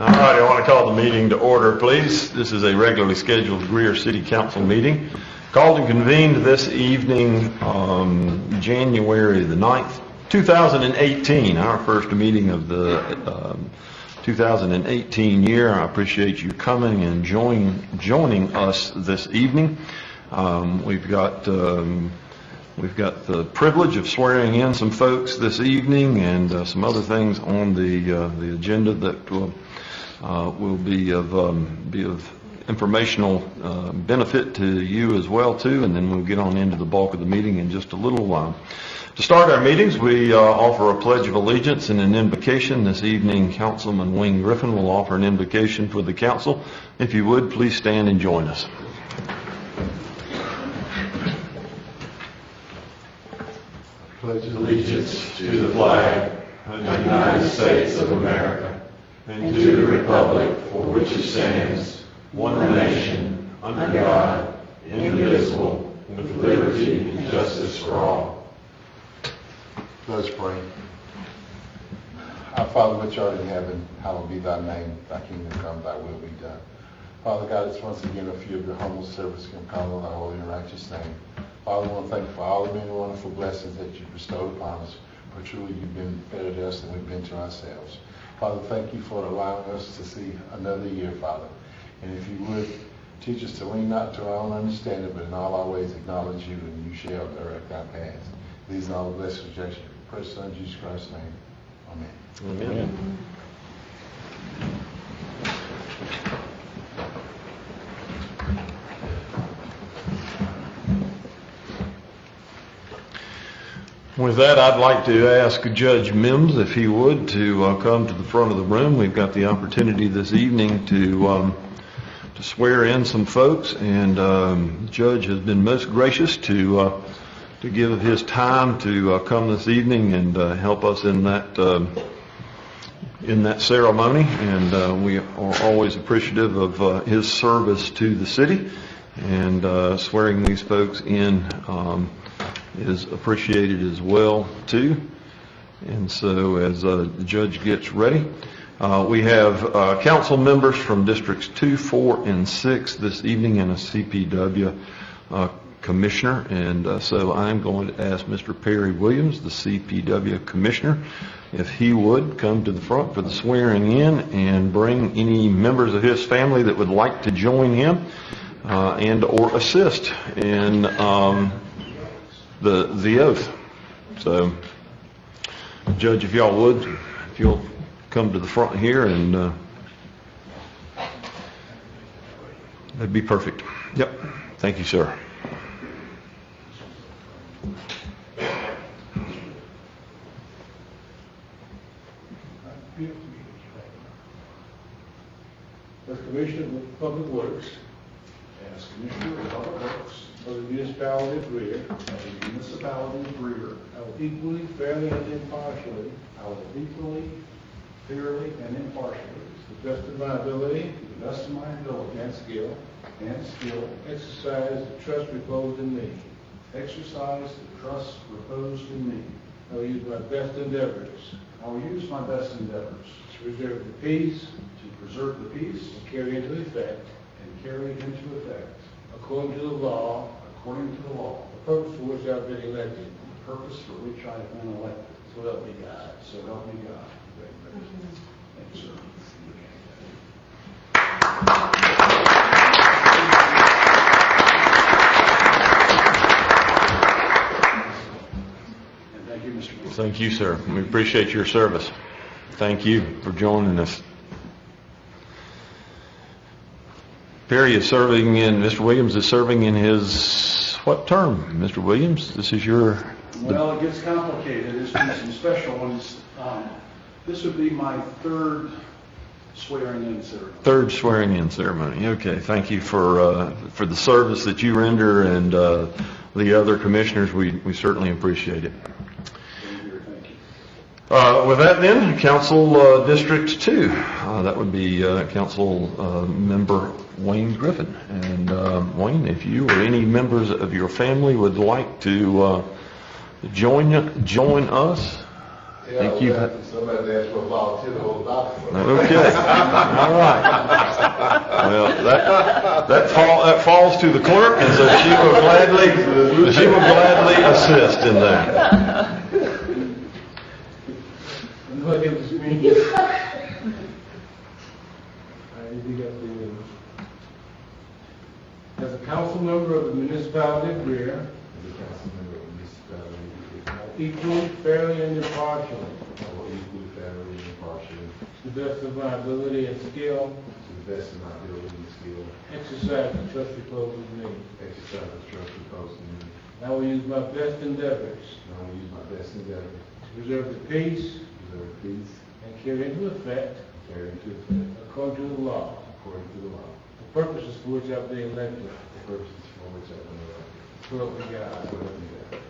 All right, I want to call the meeting to order, please. This is a regularly scheduled Greer City Council meeting, called and convened this evening, January the 9th, 2018, our first meeting of the 2018 year. I appreciate you coming and joining us this evening. We've got the privilege of swearing in some folks this evening and some other things on the agenda that will be of informational benefit to you as well too, and then we'll get on into the bulk of the meeting in just a little while. To start our meetings, we offer a pledge of allegiance and an invocation. This evening, Councilman Wayne Griffin will offer an invocation for the council. If you would, please stand and join us. Pledge allegiance to the flag of the United States of America and to the republic for which it stands, one nation, under God, indivisible, with liberty and justice for all. Let us pray. Our Father which art in heaven, hallowed be thy name. Thy kingdom come, thy will be done. Father God, it's once again a few of your humble servants can come in thy holy and righteous name. Father, I want to thank you for all the many wonderful blessings that you bestowed upon us. For truly you've been better to us than we've been to ourselves. Father, thank you for allowing us to see another year, Father. And if you would, teach us to lean not to our own understanding, but in all our ways acknowledge you, and you shall direct our paths. These and all the blessings, rejection. Precious Son, Jesus Christ's name. Amen. Amen. With that, I'd like to ask Judge Mims, if he would, to come to the front of the room. We've got the opportunity this evening to swear in some folks, and the Judge has been most gracious to give his time to come this evening and help us in that ceremony. And we are always appreciative of his service to the city, and swearing these folks in is appreciated as well too. And so as the judge gets ready, we have council members from districts 2, 4, and 6 this evening, and a CPW commissioner. And so I'm going to ask Mr. Perry Williams, the CPW commissioner, if he would come to the front for the swearing in and bring any members of his family that would like to join him and or assist in the oath. So, Judge, if y'all would, if you'll come to the front here, and that'd be perfect. Yep. Thank you, sir. As Commissioner of Public Works, as Commissioner of Public Works of the Municipality of Greer, of the Municipality of Greer, I will equally, fairly, and impartially, I will equally, fairly, and impartially, to the best of my ability to the best of my ability and skill, exercise the trust reposed in me. the trust reposed in me. I will use my best endeavors I will use my best endeavors to preserve the peace to preserve the peace and carry into effect, and carry it into effect, according to the law, according to the law, the purpose for which I have been elected. the purpose for which I have been elected. So help me God. So help me God. Thank you, sir. And thank you, Mr. Wilson. Thank you, sir. We appreciate your service. Thank you for joining us. Perry is serving in, Mr. Williams is serving in his, what term, Mr. Williams? This is your... Well, it gets complicated. There's been some special ones. This would be my third swearing-in ceremony. Third swearing-in ceremony. Okay, thank you for the service that you render, and the other commissioners. We certainly appreciate it. Thank you. With that then, Council District 2. That would be Council Member Wayne Griffin. And Wayne, if you or any members of your family would like to join us think you've... Somebody asked for a volunteer to hold the Bible. Okay, all right. Well, that falls to the clerk, and so she will gladly assist in that. Look at the screen. As a council member of the municipality of Greer, equally, fairly, and impartially, I will equally, fairly, and impartially, to the best of my ability and skill, to the best of my ability and skill, exercise the trust reposed in me. exercise the trust reposed in me. And I will use my best endeavors And I will use my best endeavor to preserve the peace to preserve peace and carry into effect, and carry into effect, according to the law, according to the law, the purposes for which I've been elected. the purposes for which I have been elected. So help me God. So help me God.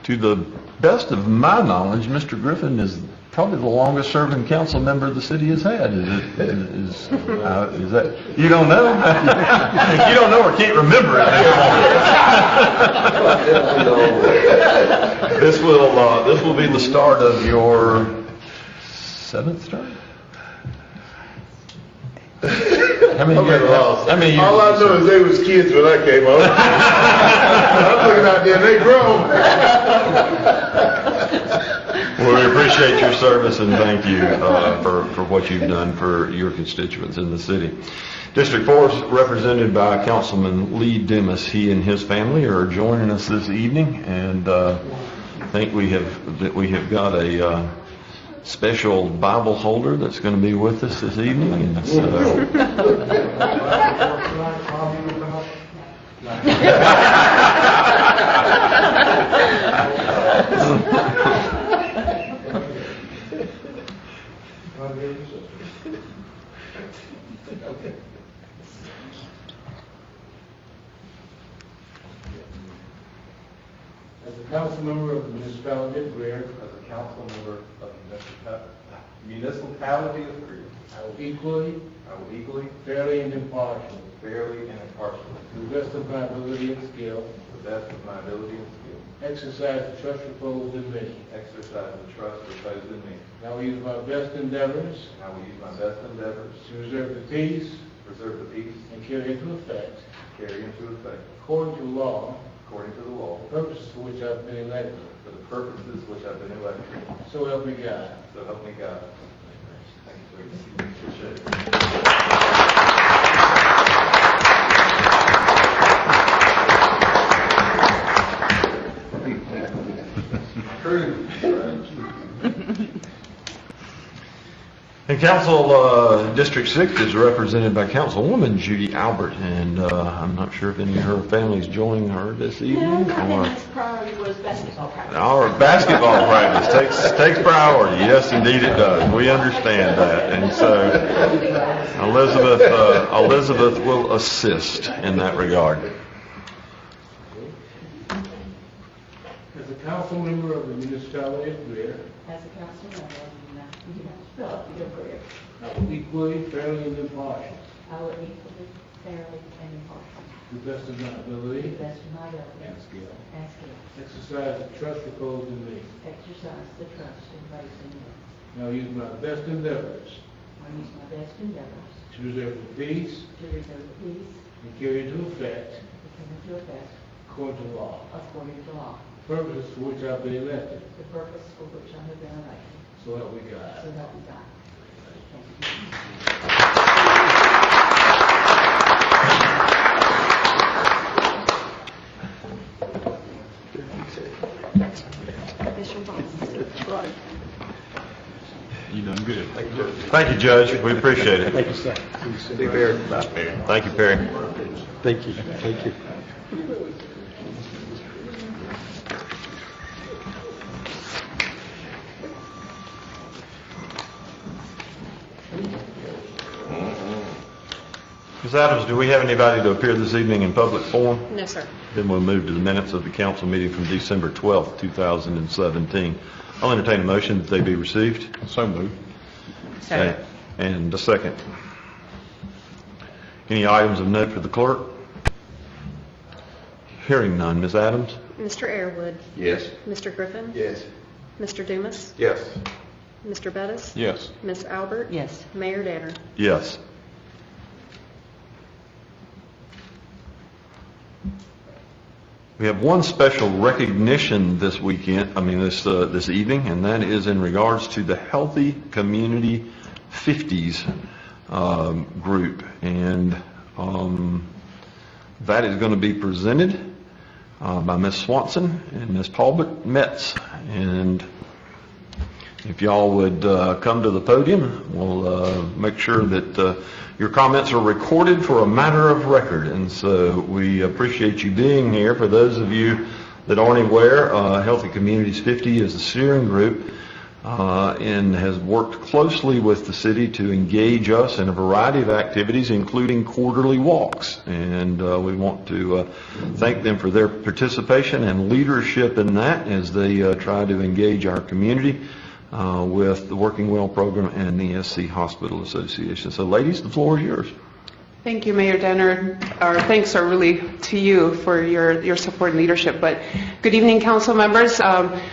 To the best of my knowledge, Mr. Griffin is probably the longest-serving council member the city has had. Is that, you don't know? You don't know or can't remember it anymore. This will be the start of your 7th term? How many years? How many years? All I know is they was kids when I came on. I'm looking out there, they grown. Well, we appreciate your service and thank you for what you've done for your constituents in the city. District 4 is represented by Councilman Lee Demas. He and his family are joining us this evening, and I think we have got a special Bible holder that's going to be with us this evening. And so, As a council member of the municipality of Greer, As a council member of the municipality of Greer, I will equally, fairly, and impartially, fairly and impartially, to the best of my ability and skill, to the best of my ability and skill, exercise the trust reposed in me. exercise the trust reposed in me. And I will use my best endeavors And I will use my best endeavors to preserve the peace to preserve the peace, and carry into effect, carry into effect, according to law, according to the law, the purposes for which I've been elected. for the purposes which I've been elected. So help me God. So help me God. Thank you, sir. Appreciate it. and Council District 6 is represented by Councilwoman Judy Albert, and I'm not sure if any of her family's joining her this evening. No, I or- think its priority was basketball practice. Our basketball practice takes priority. Yes, indeed it does. We understand that. And so Elizabeth will assist in that regard. As a council member of the municipality of Greer, As a council member, you have to fill out your career. I will equally, fairly, and impartially, I will equally, fairly, and impartially, to the best of my to ability the best of my ability and skill, and skill, exercise the trust reposed in me. exercise the trust and faith in me. And I will use my best endeavors I will use my best endeavors to preserve the peace to preserve the peace and carry into effect, and come into effect according to law, according to law, purposes for which I've been elected. the purpose for which I have been elected. So help me God. So help me God. Thank You done good. Thank you, Judge. We appreciate it. Thank you, sir. Thank you, Perry. Thank you. Thank you. Ms. Adams, do we have anybody to appear this evening in public forum? No, sir. Then we'll move to the minutes of the council meeting from December 12th, 2017. I'll entertain a motion that they be received. So moved. Second. And a second. Any items of note for the clerk? Hearing none. Ms. Adams? Mr. Airwood, Yes. Mr. Griffin, Yes. Mr. Dumas, Yes. Mr. Bettis, Yes. Ms. Albert, Yes. Mayor Danner. Yes. We have one special recognition this weekend, this evening, and that is in regards to the Healthy Community 50s group. And that is going to be presented by Ms. Swanson and Ms. Paulbert Metz. And if y'all would come to the podium, we'll make sure that your comments are recorded for a matter of record. And so we appreciate you being here. For those of you that aren't aware, Healthy Communities 50 is a steering group and has worked closely with the city to engage us in a variety of activities, including quarterly walks. And we want to thank them for their participation and leadership in that as they try to engage our community with the Working Well program and the SC Hospital Association. So ladies, the floor is yours. Thank you, Mayor Danner. Our thanks are really to you for your support and leadership. But good evening, council members.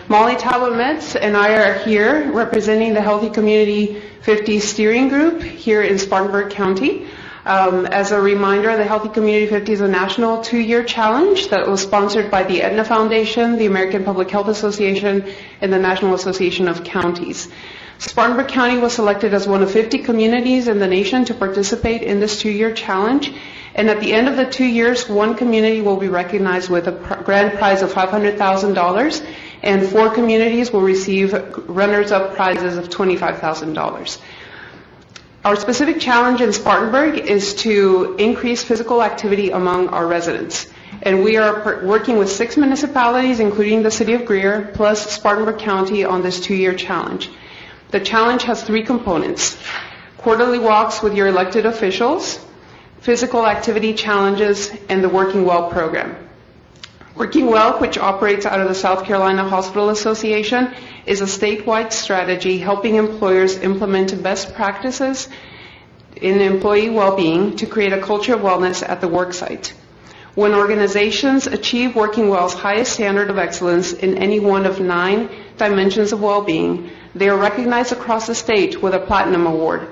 Molly Talbot-Metz and I are here representing the Healthy Community 50 Steering Group here in Spartanburg County. As a reminder, the Healthy Community 50 is a national 2-year challenge that was sponsored by the Aetna Foundation, the American Public Health Association, and the National Association of Counties. Spartanburg County was selected as one of 50 communities in the nation to participate in this 2-year challenge. And at the end of the 2 years, one community will be recognized with a grand prize of $500,000, and 4 communities will receive runners-up prizes of $25,000. Our specific challenge in Spartanburg is to increase physical activity among our residents. And we are working with 6 municipalities, including the city of Greer, plus Spartanburg County on this 2-year challenge. The challenge has 3 components: quarterly walks with your elected officials, physical activity challenges, and the Working Well program. Working Well, which operates out of the South Carolina Hospital Association, is a statewide strategy helping employers implement best practices in employee well-being to create a culture of wellness at the work site. When organizations achieve Working Well's highest standard of excellence in any one of 9 dimensions of well-being, they are recognized across the state with a Platinum Award.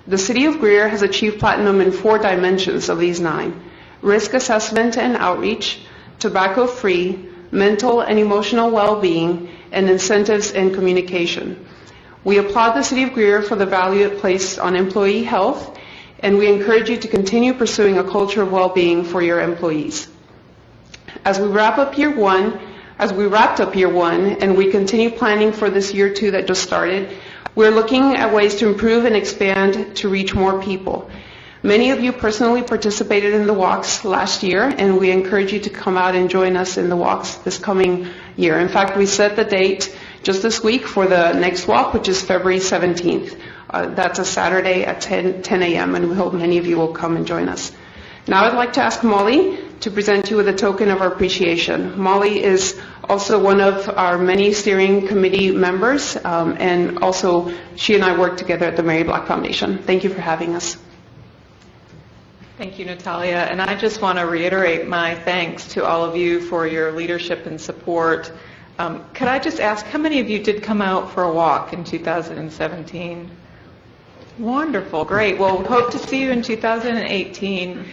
The City of Greer has achieved Platinum in 4 dimensions of these 9: risk assessment and outreach, tobacco-free, mental and emotional well-being, and incentives and communication. We applaud the City of Greer for the value it placed on employee health, and we encourage you to continue pursuing a culture of well-being for your employees. As we wrapped up year one, and we continue planning for this year 2 that just started, we're looking at ways to improve and expand to reach more people. Many of you personally participated in the walks last year, and we encourage you to come out and join us in the walks this coming year. In fact, we set the date just this week for the next walk, which is February 17th. That's a Saturday at 10 a.m., and we hope many of you will come and join us. Now I'd like to ask Molly to present you with a token of our appreciation. Molly is also one of our many steering committee members, and also she and I work together at the Mary Black Foundation. Thank you for having us. Thank you, Natalia. And I just want to reiterate my thanks to all of you for your leadership and support. Could I just ask, how many of you did come out for a walk in 2017? Wonderful, great. Well, hope to see you in 2018.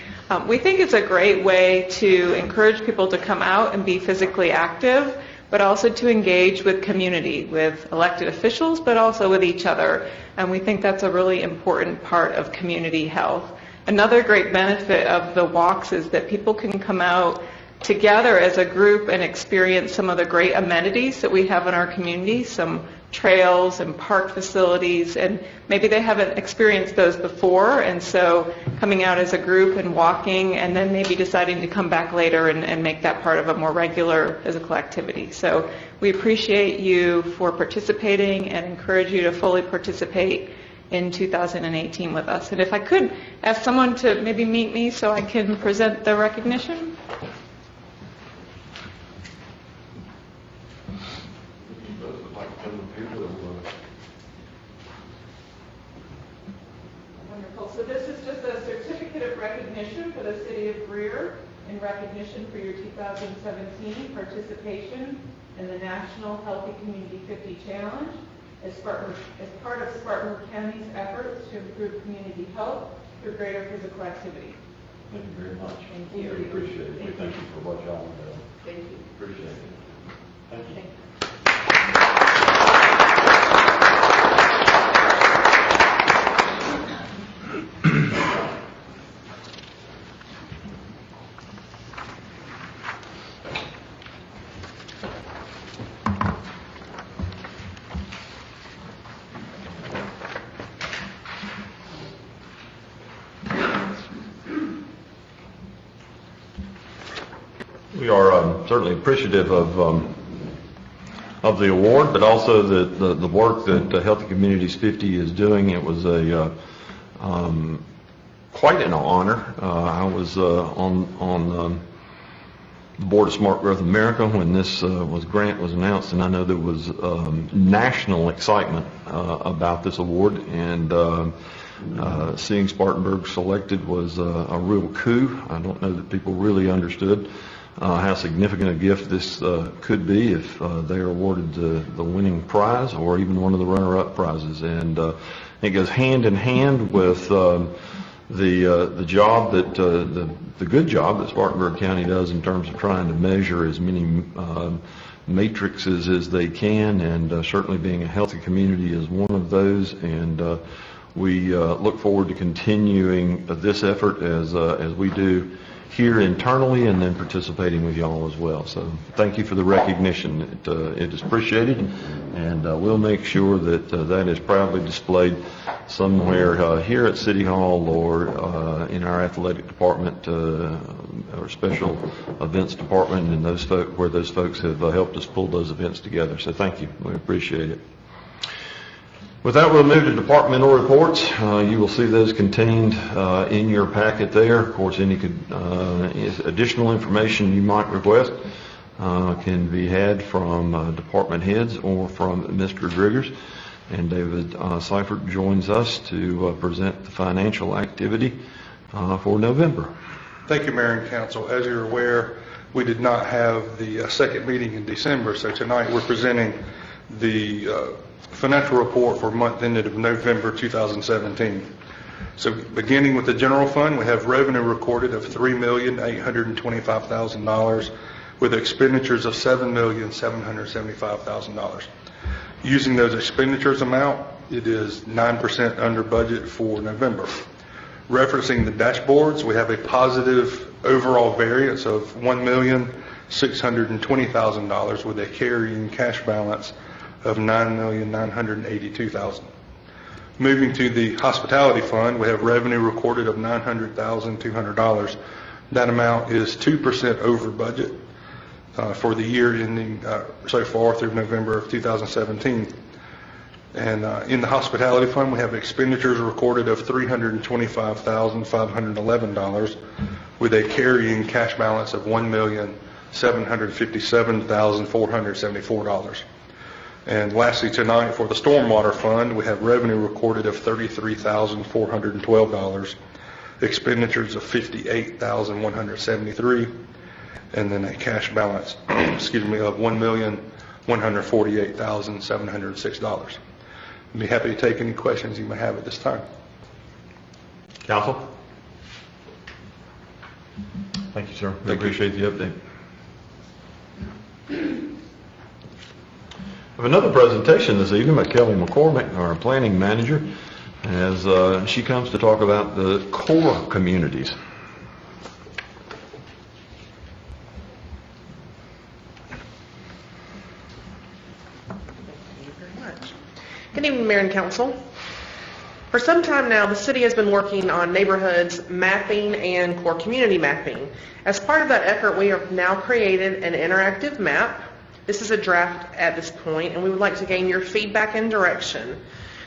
We think it's a great way to encourage people to come out and be physically active, but also to engage with community, with elected officials, but also with each other. And we think that's a really important part of community health. Another great benefit of the walks is that people can come out together as a group and experience some of the great amenities that we have in our community, some trails and park facilities, and maybe they haven't experienced those before, and so coming out as a group and walking, and then maybe deciding to come back later and make that part of a more regular physical activity. So we appreciate you for participating and encourage you to fully participate in 2018 with us. And if I could ask someone to maybe meet me so I can present the recognition. So this is just a certificate of recognition for the city of Greer in recognition for your 2017 participation in the National Healthy Community 50 Challenge as part of Spartanburg County's efforts to improve community health through greater physical activity. Thank you very much. Thank you. We appreciate it. We thank you for what y'all do. Thank you. Appreciate it. Thank you. Thank you. We are certainly appreciative of the award, but also the work that Healthy Communities 50 is doing. It was a quite an honor. I was on the board of Smart Growth America when this grant was announced, and I know there was national excitement about this award, and seeing Spartanburg selected was a real coup. I don't know that people really understood how significant a gift this could be if they are awarded the winning prize or even one of the runner-up prizes. And it goes hand in hand with the job that the good job that Spartanburg County does in terms of trying to measure as many matrices as they can, and certainly being a healthy community is one of those. And we look forward to continuing this effort as we do here internally, and then participating with y'all as well. So thank you for the recognition. It is appreciated, and we'll make sure that that is proudly displayed somewhere here at City Hall or in our athletic department or special events department, and where those folks have helped us pull those events together. So thank you. We appreciate it. With that, we'll move to departmental reports. You will see those contained in your packet there. Of course, any additional information you might request can be had from department heads or from Mr. Driggers. And David Seifert joins us to present the financial activity for November. Thank you, Mayor and Council. As you're aware, we did not have the second meeting in December, so tonight we're presenting the financial report for month ended of November 2017. So beginning with the general fund, we have revenue recorded of $3,825,000 with expenditures of $7,775,000. Using those expenditures amount, it is 9% under budget for November. Referencing the dashboards, we have a positive overall variance of $1,620,000 with a carrying cash balance of $9,982,000. Moving to the hospitality fund, we have revenue recorded of $900,200. That amount is 2% over budget for the year ending so far through November of 2017. And in the hospitality fund, we have expenditures recorded of $325,511 with a carrying cash balance of $1,757,474. And lastly, tonight for the stormwater fund, we have revenue recorded of $33,412, expenditures of $58,173, and then a cash balance, of $1,148,706. I'd be happy to take any questions you may have at this time. Council? Thank you, sir. We appreciate the update. We have another presentation this evening by Kelly McCormick, our planning manager, as she comes to talk about the core communities. Good evening, Mayor and Council. For some time now, the city has been working on neighborhoods mapping and core community mapping. As part of that effort, we have now created an interactive map. This is a draft at this point, and we would like to gain your feedback and direction.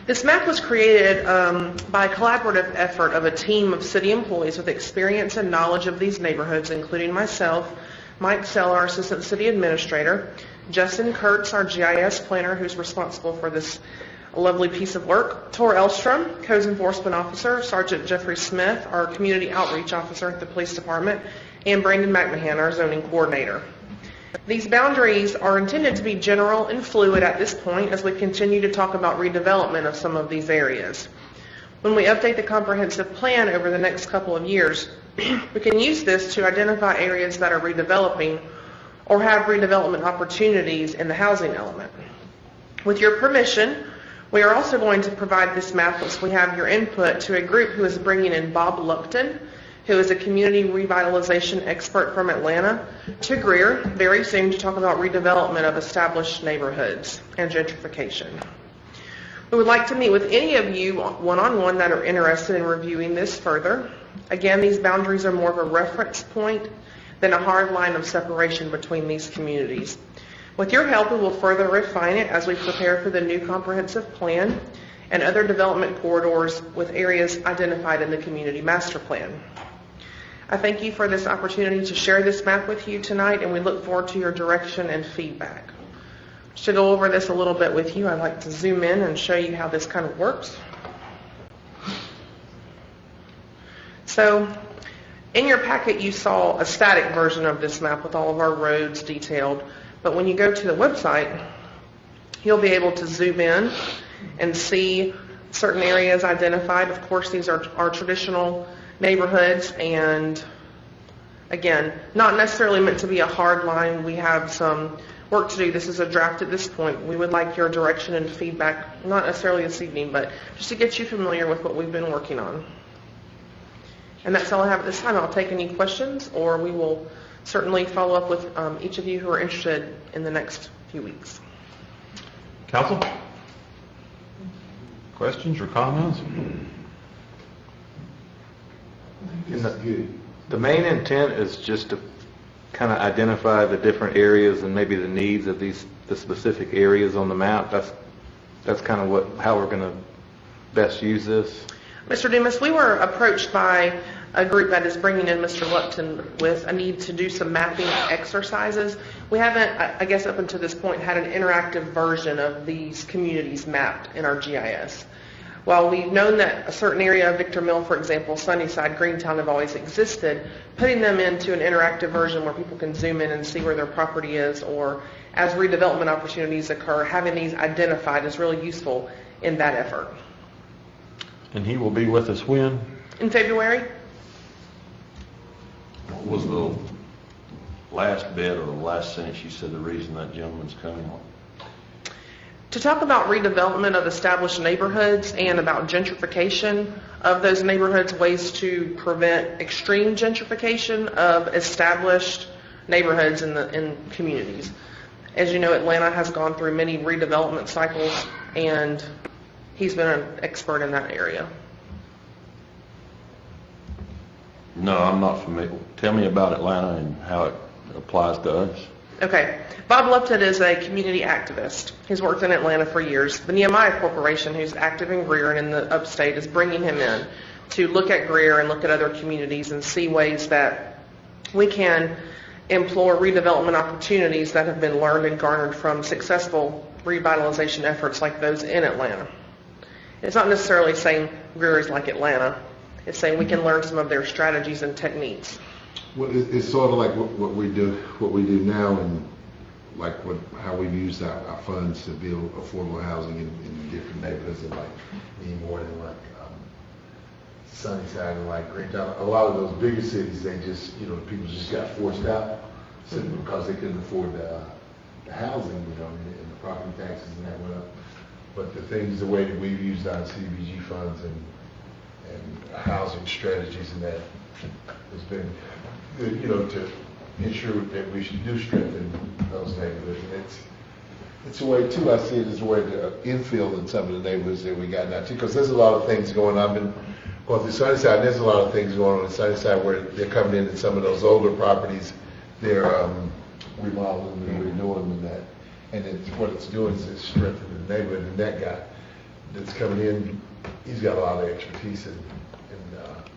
This map was created by a collaborative effort of a team of city employees with experience and knowledge of these neighborhoods, including myself, Mike Sell, our Assistant City Administrator, Justin Kurtz, our GIS planner, who's responsible for this a lovely piece of work. Tor Elstrom, Codes Enforcement Officer, Sergeant Jeffrey Smith, our Community Outreach Officer at the Police Department, and Brandon McMahon, our Zoning Coordinator. These boundaries are intended to be general and fluid at this point as we continue to talk about redevelopment of some of these areas. When we update the comprehensive plan over the next couple of years, we can use this to identify areas that are redeveloping or have redevelopment opportunities in the housing element. With your permission, we are also going to provide this map once we have your input to a group who is bringing in Bob Lupton, who is a community revitalization expert from Atlanta, to Greer very soon to talk about redevelopment of established neighborhoods and gentrification. We would like to meet with any of you one-on-one that are interested in reviewing this further. Again, these boundaries are more of a reference point than a hard line of separation between these communities. With your help, we will further refine it as we prepare for the new comprehensive plan and other development corridors with areas identified in the community master plan. I thank you for this opportunity to share this map with you tonight, and we look forward to your direction and feedback. To go over this a little bit with you, I'd like to zoom in and show you how this kind of works. So, in your packet you saw a static version of this map with all of our roads detailed, but when you go to the website, you'll be able to zoom in and see certain areas identified. Of course, these are our traditional neighborhoods, and again, not necessarily meant to be a hard line. We have some work to do. This is a draft at this point. We would like your direction and feedback, not necessarily this evening, but just to get you familiar with what we've been working on. And that's all I have at this time. I'll take any questions, or we will certainly follow up with each of you who are interested in the next few weeks. Council? Questions or comments? The main intent is just to kind of identify the different areas and maybe the needs of the specific areas on the map. That's kind of how we're going to best use this. Mr. Dumas, we were approached by a group that is bringing in Mr. Lupton with a need to do some mapping exercises. We haven't, I guess up until this point, had an interactive version of these communities mapped in our GIS. While we've known that a certain area of Victor Mill, for example, Sunnyside, Greentown, have always existed, putting them into an interactive version where people can zoom in and see where their property is, or as redevelopment opportunities occur, having these identified is really useful in that effort. And he will be with us when? In February. What was the last bit or the last sentence you said the reason that gentleman's coming on? To talk about redevelopment of established neighborhoods and about gentrification of those neighborhoods, ways to prevent extreme gentrification of established neighborhoods in communities. As you know, Atlanta has gone through many redevelopment cycles, and he's been an expert in that area. No, I'm not familiar. Tell me about Atlanta and how it applies to us. Okay. Bob Lupton is a community activist. He's worked in Atlanta for years. The Nehemiah Corporation, who's active in Greer and in the upstate, is bringing him in to look at Greer and look at other communities and see ways that we can employ redevelopment opportunities that have been learned and garnered from successful revitalization efforts like those in Atlanta. It's not necessarily saying Greer is like Atlanta. It's saying we can learn some of their strategies and techniques. Well, it's sort of like what we do now, and like how we've used our funds to build affordable housing in different neighborhoods, and like any more than like Sunnyside and like Greentown. A lot of those bigger cities, they just, people just got forced out simply because they couldn't afford the housing, and the property taxes and that went up. But the way that we've used our CDBG funds and housing strategies and that has been good, to ensure that we should do strengthen those neighborhoods. And it's a way too, I see it as a way to infill in some of the neighborhoods that we got now too, because there's a lot of things going on. I've been going through Sunnyside, and there's a lot of things going on in Sunnyside where they're coming in some of those older properties, they're remodeling and renewing and that. And what it's doing is it's strengthening the neighborhood. And that guy that's coming in, he's got a lot of expertise in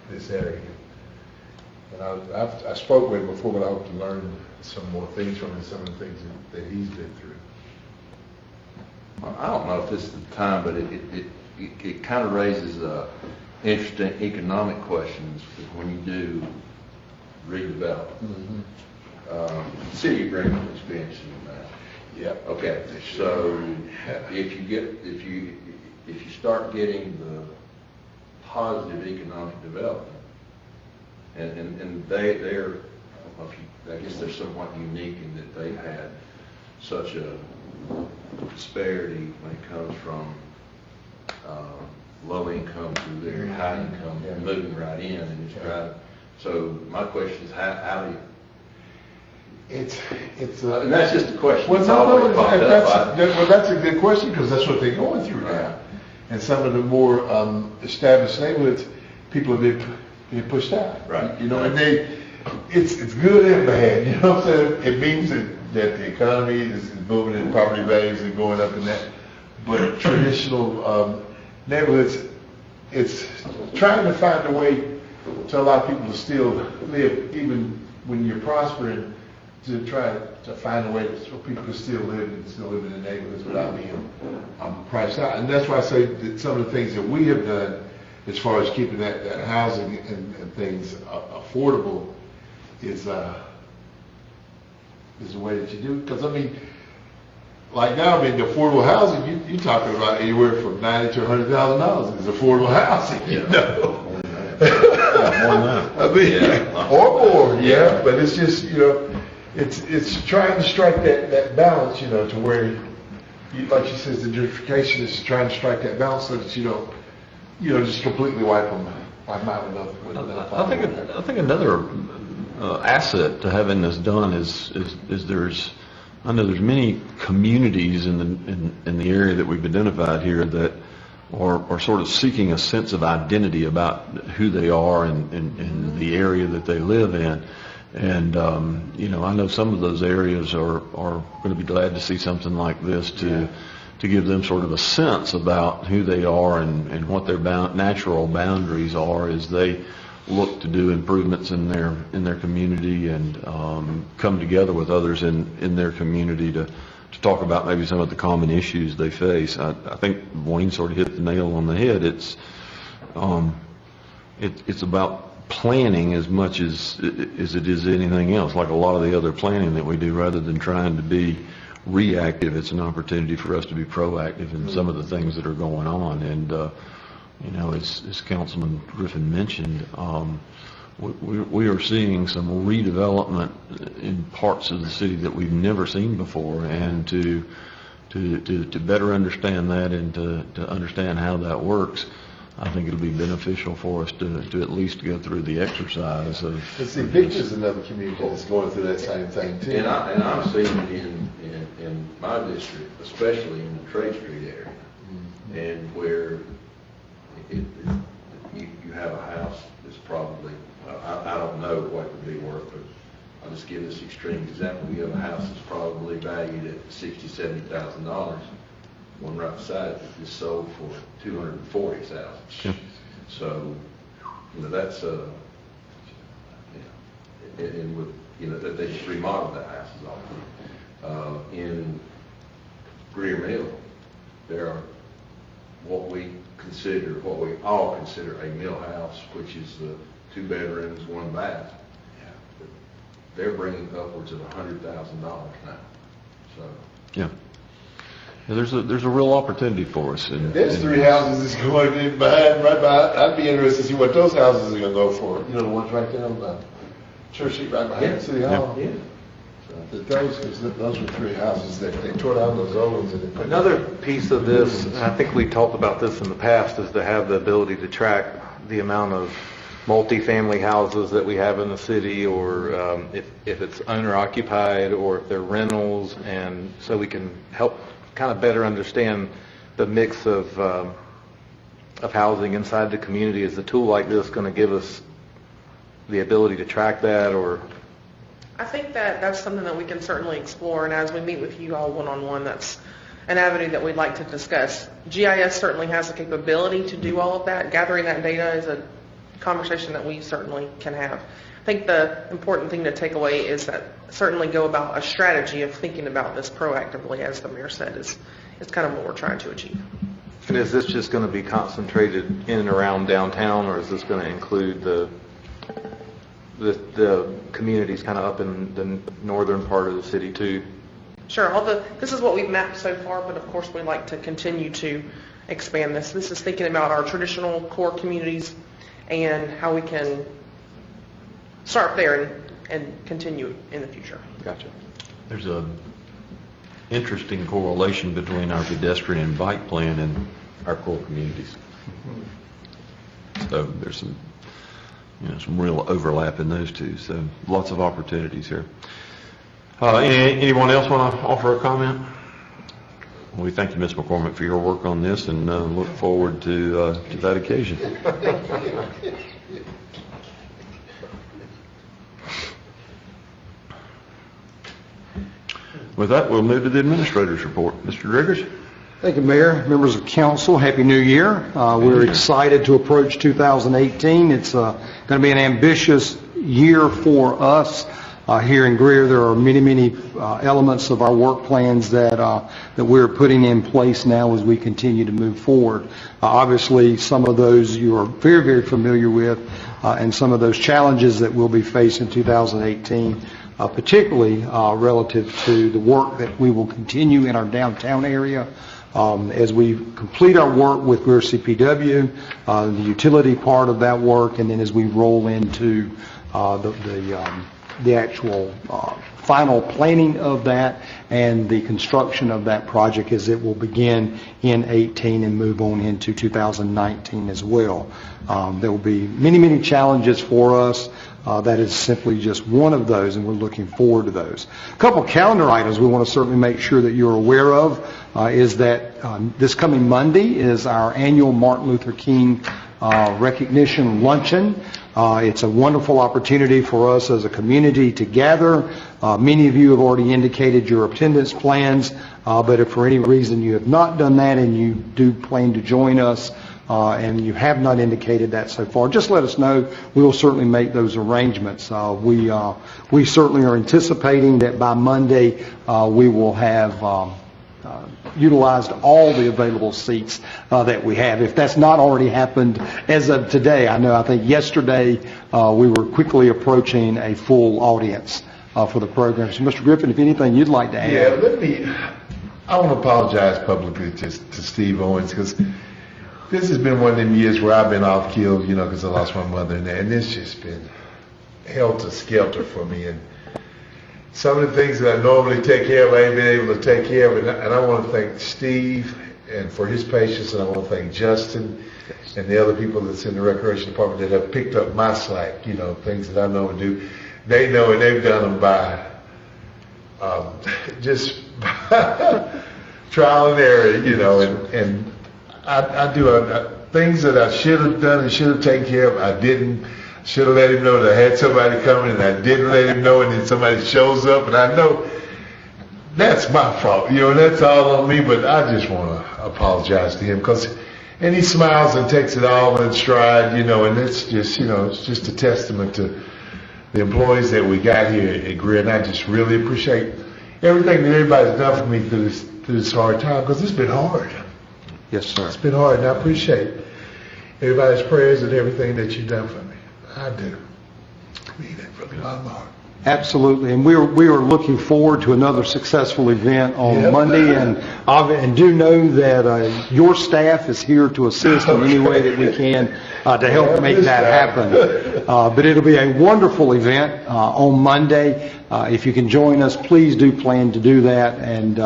this area. And I spoke with him before, but I hope to learn some more things from him, some of the things that he's been through. I don't know if this is the time, but it kind of raises interesting economic questions when you do redevelopment. City agreement expansion in that. Yep. Okay, so if you start getting the positive economic development, and they're, I don't know if I guess they're somewhat unique in that they've had such a disparity when it comes from low income to very high income, moving right in, and it's right. So my question is, how do you? And that's just a question. That's a good question, because that's what they're going through now. And some of the more established neighborhoods, people have been pushed out. Right. You know, and it's good and bad. You know what I'm saying? It means that the economy is moving and property values are going up and that. But traditional neighborhoods, it's trying to find a way to allow people to still live, even when you're prospering, to try to find a way so people can still live in the neighborhoods without being priced out. And that's why I say that some of the things that we have done as far as keeping that housing and things affordable is the way that you do it. Because I mean, like now, I mean, the affordable housing, you're talking about anywhere from $90,000 to $100,000 is affordable housing, you know. More than that. I mean, or more, yeah. But it's just, you know, it's trying to strike that balance, you know, to where, like she says, the gentrification is trying to strike that balance so that you don't, you know, just completely wipe them out with another. I think another asset to having this done is I know there's many communities in the area that we've identified here that are sort of seeking a sense of identity about who they are and the area that they live in. And, you know, I know some of those areas are going to be glad to see something like this to give them sort of a sense about who they are and what their natural boundaries are as they look to do improvements in their community and come together with others in their community to talk about maybe some of the common issues they face. I think Wayne sort of hit the nail on the head. It's about planning as much as it is anything else. Like a lot of the other planning that we do, rather than trying to be reactive, it's an opportunity for us to be proactive in some of the things that are going on. And you know, as Councilman Griffin mentioned, we are seeing some redevelopment in parts of the city that we've never seen before, and to better understand that and to understand how that works, I think it'll be beneficial for us to at least go through the exercise of. Let's see, Picture's another community that's going through that same thing too. And I'm seeing it in my district, especially in the Trade Street area, and where you have a house that's probably, I don't know what would be worth, but I'll just give this extreme example. You have a house that's probably valued at $60,000, $70,000. One right beside it is sold for $240,000. Yeah. So, you know, that's and with, you know, they just remodeled the houses all. In Greer Mill, there are what we all consider a mill house, which is the 2 bedrooms, 1 bath. They're bringing upwards of $100,000 now. So. Yeah. There's a real opportunity for us. There's 3 houses that's going in right behind. I'd be interested to see what those houses are going to go for. You know, the ones right there on the Church Street right behind City Hall. Yeah. Those were 3 houses that they tore down those old ones and they put. Another piece of this, and I think we talked about this in the past, is to have the ability to track the amount of multifamily houses that we have in the city, or if it's owner occupied or if they're rentals, and so we can help kind of better understand the mix of housing inside the community. Is a tool like this going to give us the ability to track that? Or I think that's something that we can certainly explore, and as we meet with you all one-on-one, that's an avenue that we'd like to discuss. GIS certainly has the capability to do all of that. Gathering that data is a conversation that we certainly can have. I think the important thing to take away is that certainly go about a strategy of thinking about this proactively, as the mayor said, is kind of what we're trying to achieve. And is this just going to be concentrated in and around downtown, or is this going to include the communities kind of up in the northern part of the city too? Sure, this is what we've mapped so far, but of course we'd like to continue to expand this. This is thinking about our traditional core communities and how we can start there and continue in the future. Gotcha. There's a interesting correlation between our pedestrian and bike plan and our core communities. So there's some, some real overlap in those two. So lots of opportunities here. Anyone else want to offer a comment? We thank you, Ms. McCormick, for your work on this, and look forward to that occasion. With that, we'll move to the administrator's report. Mr. Driggers? Thank you, Mayor, members of council. Happy New Year. We're excited to approach 2018. It's going to be an ambitious year for us. Here in Greer, there are many elements of our work plans that we're putting in place now as we continue to move forward. Obviously, some of those you are very familiar with, and some of those challenges that we'll be facing in 2018, particularly relative to the work that we will continue in our downtown area. As we complete our work with Greer CPW, the utility part of that work, and then as we roll into the actual final planning of that and the construction of that project as it will begin in 18 and move on into 2019 as well. There will be many challenges for us. That is simply just one of those, and we're looking forward to those. A couple calendar items we want to certainly make sure that you're aware of is that this coming Monday is our annual Martin Luther King recognition luncheon. It's a wonderful opportunity for us as a community to gather. Many of you have already indicated your attendance plans, but if for any reason you have not done that and you do plan to join us, and you have not indicated that so far, just let us know. We will certainly make those arrangements. We certainly are anticipating that by Monday we will have utilized all the available seats that we have. If that's not already happened as of today, I think yesterday we were quickly approaching a full audience for the program. So Mr. Griffin, if anything you'd like to add. Yeah, I want to apologize publicly to Steve Owens, because this has been one of them years where I've been off keel, because I lost my mother, and it's just been helter-skelter for me. And some of the things that I normally take care of, I ain't been able to take care of. And I want to thank Steve and for his patience, and I want to thank Justin and the other people that's in the recreation department that have picked up my slack, things that I normally do. They know, and they've done them by just trial and error, and I do things that I should have done and should have taken care of, I didn't. Should have let him know that I had somebody coming, and I didn't let him know, and then somebody shows up, and I know that's my fault, that's all on me, but I just want to apologize to him, and he smiles and takes it all in stride, and it's just, it's just a testament to the employees that we got here at Greer, and I just really appreciate everything that everybody's done for me through this hard time, because it's been hard. Yes, sir. It's been hard, and I appreciate everybody's prayers and everything that you've done for me. I do. I mean it from the bottom of my heart. Absolutely, and we are looking forward to another successful event on Monday, and do know that your staff is here to assist in any way that we can to help make that happen. But it'll be a wonderful event on Monday. If you can join us, please do plan to do that, and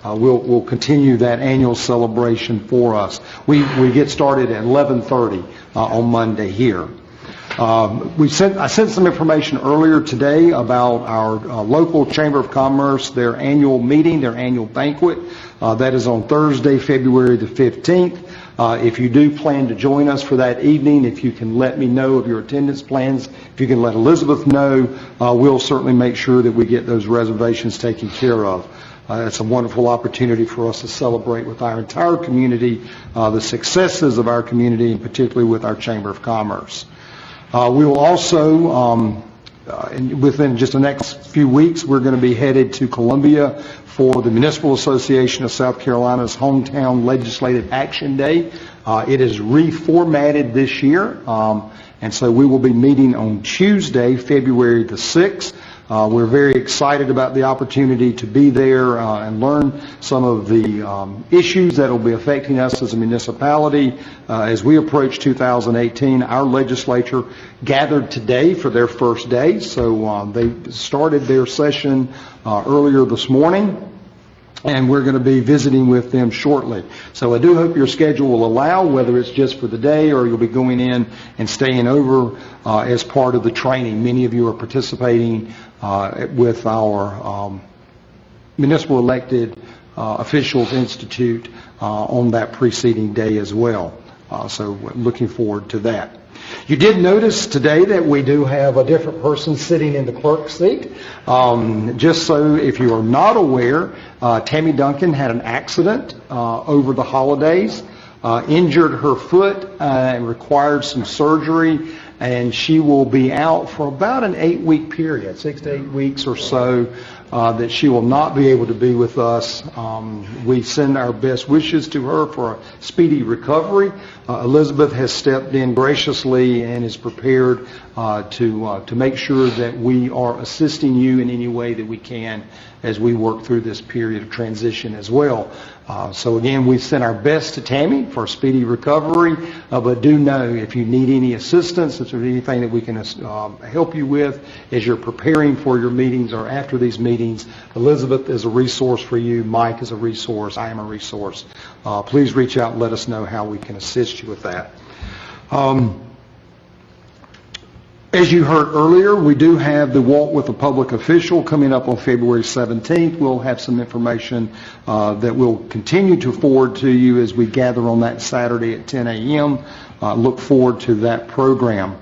we'll continue that annual celebration for us. We get started at 11:30 on Monday here. I sent some information earlier today about our local Chamber of Commerce, their annual meeting, their annual banquet. That is on Thursday, February the 15th. If you do plan to join us for that evening, if you can let me know of your attendance plans, if you can let Elizabeth know, we'll certainly make sure that we get those reservations taken care of. It's a wonderful opportunity for us to celebrate with our entire community the successes of our community, and particularly with our Chamber of Commerce. We will also and within just the next few weeks, we're going to be headed to Columbia for the Municipal Association of South Carolina's Hometown Legislative Action Day. It is reformatted this year, and so we will be meeting on Tuesday, February the 6th. We're very excited about the opportunity to be there and learn some of the issues that will be affecting us as a municipality. As we approach 2018, our legislature gathered today for their first day, so they started their session earlier this morning, and we're going to be visiting with them shortly. So I do hope your schedule will allow, whether it's just for the day or you'll be going in and staying over as part of the training. Many of you are participating with our Municipal Elected Officials Institute on that preceding day as well. So looking forward to that. You did notice today that we do have a different person sitting in the clerk's seat. Just so if you are not aware, Tammy Duncan had an accident over the holidays, injured her foot and required some surgery, and she will be out for about an 8-week period, 6 to 8 weeks or so, that she will not be able to be with us. We send our best wishes to her for a speedy recovery. Elizabeth has stepped in graciously and is prepared to make sure that we are assisting you in any way that we can as we work through this period of transition as well. So again, we send our best to Tammy for a speedy recovery, but do know if you need any assistance, if there's anything that we can help you with as you're preparing for your meetings or after these meetings, Elizabeth is a resource for you, Mike is a resource, I am a resource. Please reach out and let us know how we can assist you with that. As you heard earlier, we do have the Walk with a Public Official coming up on February 17th. We'll have some information that we'll continue to forward to you as we gather on that Saturday at 10 a.m. Look forward to that program.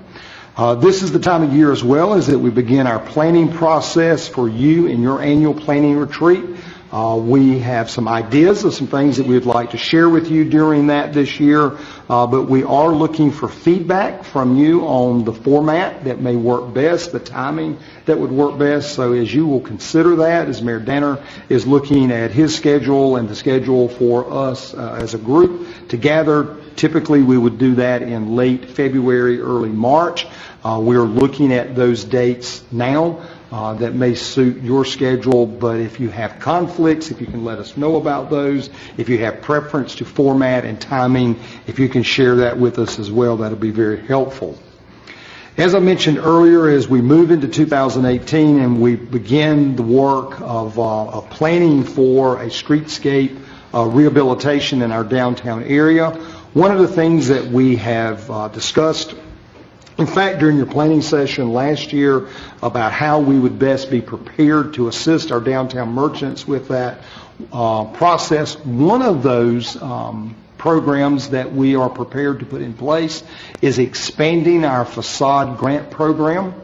This is the time of year as well as that we begin our planning process for you in your annual planning retreat. We have some ideas of some things that we'd like to share with you during that this year, but we are looking for feedback from you on the format that may work best, the timing that would work best. So as you will consider that, as Mayor Danner is looking at his schedule and the schedule for us as a group to gather, typically we would do that in late February, early March. We're looking at those dates now. That may suit your schedule, but if you have conflicts, if you can let us know about those, if you have preference to format and timing, if you can share that with us as well, that'll be very helpful. As I mentioned earlier, as we move into 2018 and we begin the work of planning for a streetscape rehabilitation in our downtown area, one of the things that we have discussed, in fact, during your planning session last year about how we would best be prepared to assist our downtown merchants with that process, one of those programs that we are prepared to put in place is expanding our facade grant program.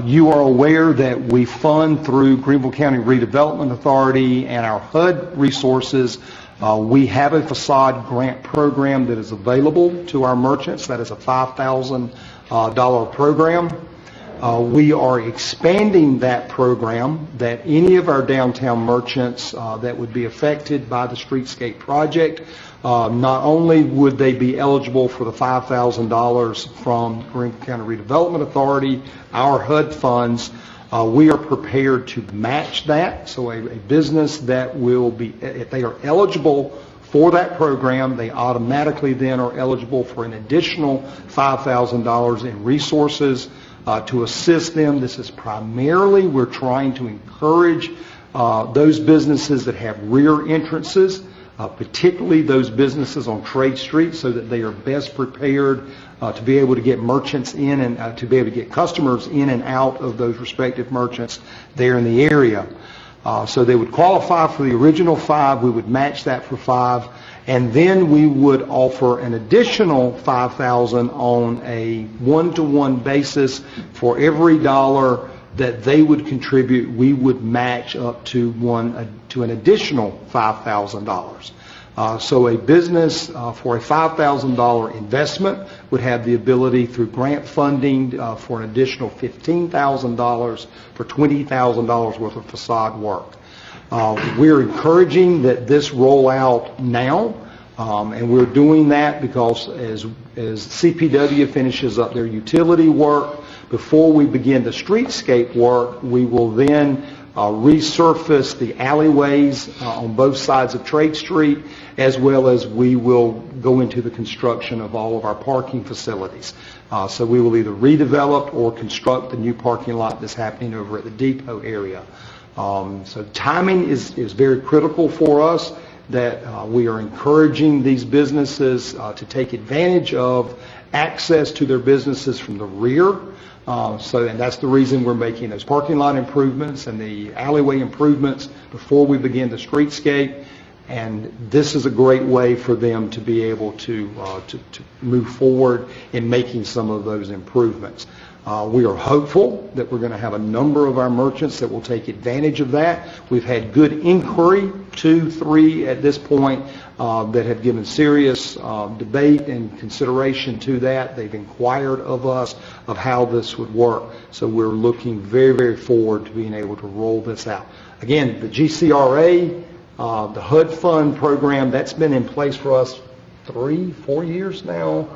You are aware that we fund through Greenville County Redevelopment Authority and our HUD resources. We have a facade grant program that is available to our merchants. That is a $5,000 program. We are expanding that program that any of our downtown merchants that would be affected by the streetscape project, not only would they be eligible for the $5,000 from Greenville County Redevelopment Authority, our HUD funds, we are prepared to match that. So a business that will be, if they are eligible for that program, they automatically then are eligible for an additional $5,000 in resources to assist them. This is primarily, we're trying to encourage those businesses that have rear entrances, particularly those businesses on Trade Street, so that they are best prepared to be able to get merchants in and to be able to get customers in and out of those respective merchants there in the area. So they would qualify for the original $5,000, we would match that for $5,000, and then we would offer an additional $5,000 on a one-to-one basis. For every dollar that they would contribute, we would match up to an additional $5,000. So a business for a $5,000 investment would have the ability through grant funding for an additional $15,000 for $20,000 worth of facade work. We're encouraging that this roll out now, and we're doing that because as CPW finishes up their utility work, before we begin the streetscape work, we will then resurface the alleyways on both sides of Trade Street, as well as we will go into the construction of all of our parking facilities. So we will either redevelop or construct the new parking lot that's happening over at the depot area. So timing is very critical for us, that we are encouraging these businesses to take advantage of access to their businesses from the rear. And that's the reason we're making those parking lot improvements and the alleyway improvements before we begin the streetscape. And this is a great way for them to be able to move forward in making some of those improvements. We are hopeful that we're going to have a number of our merchants that will take advantage of that. We've had good inquiry, 2, 3 at this point, that have given serious debate and consideration to that. They've inquired of us of how this would work. So we're looking very, very forward to being able to roll this out. Again, the GCRA, the HUD Fund program, that's been in place for us 3, 4 years now.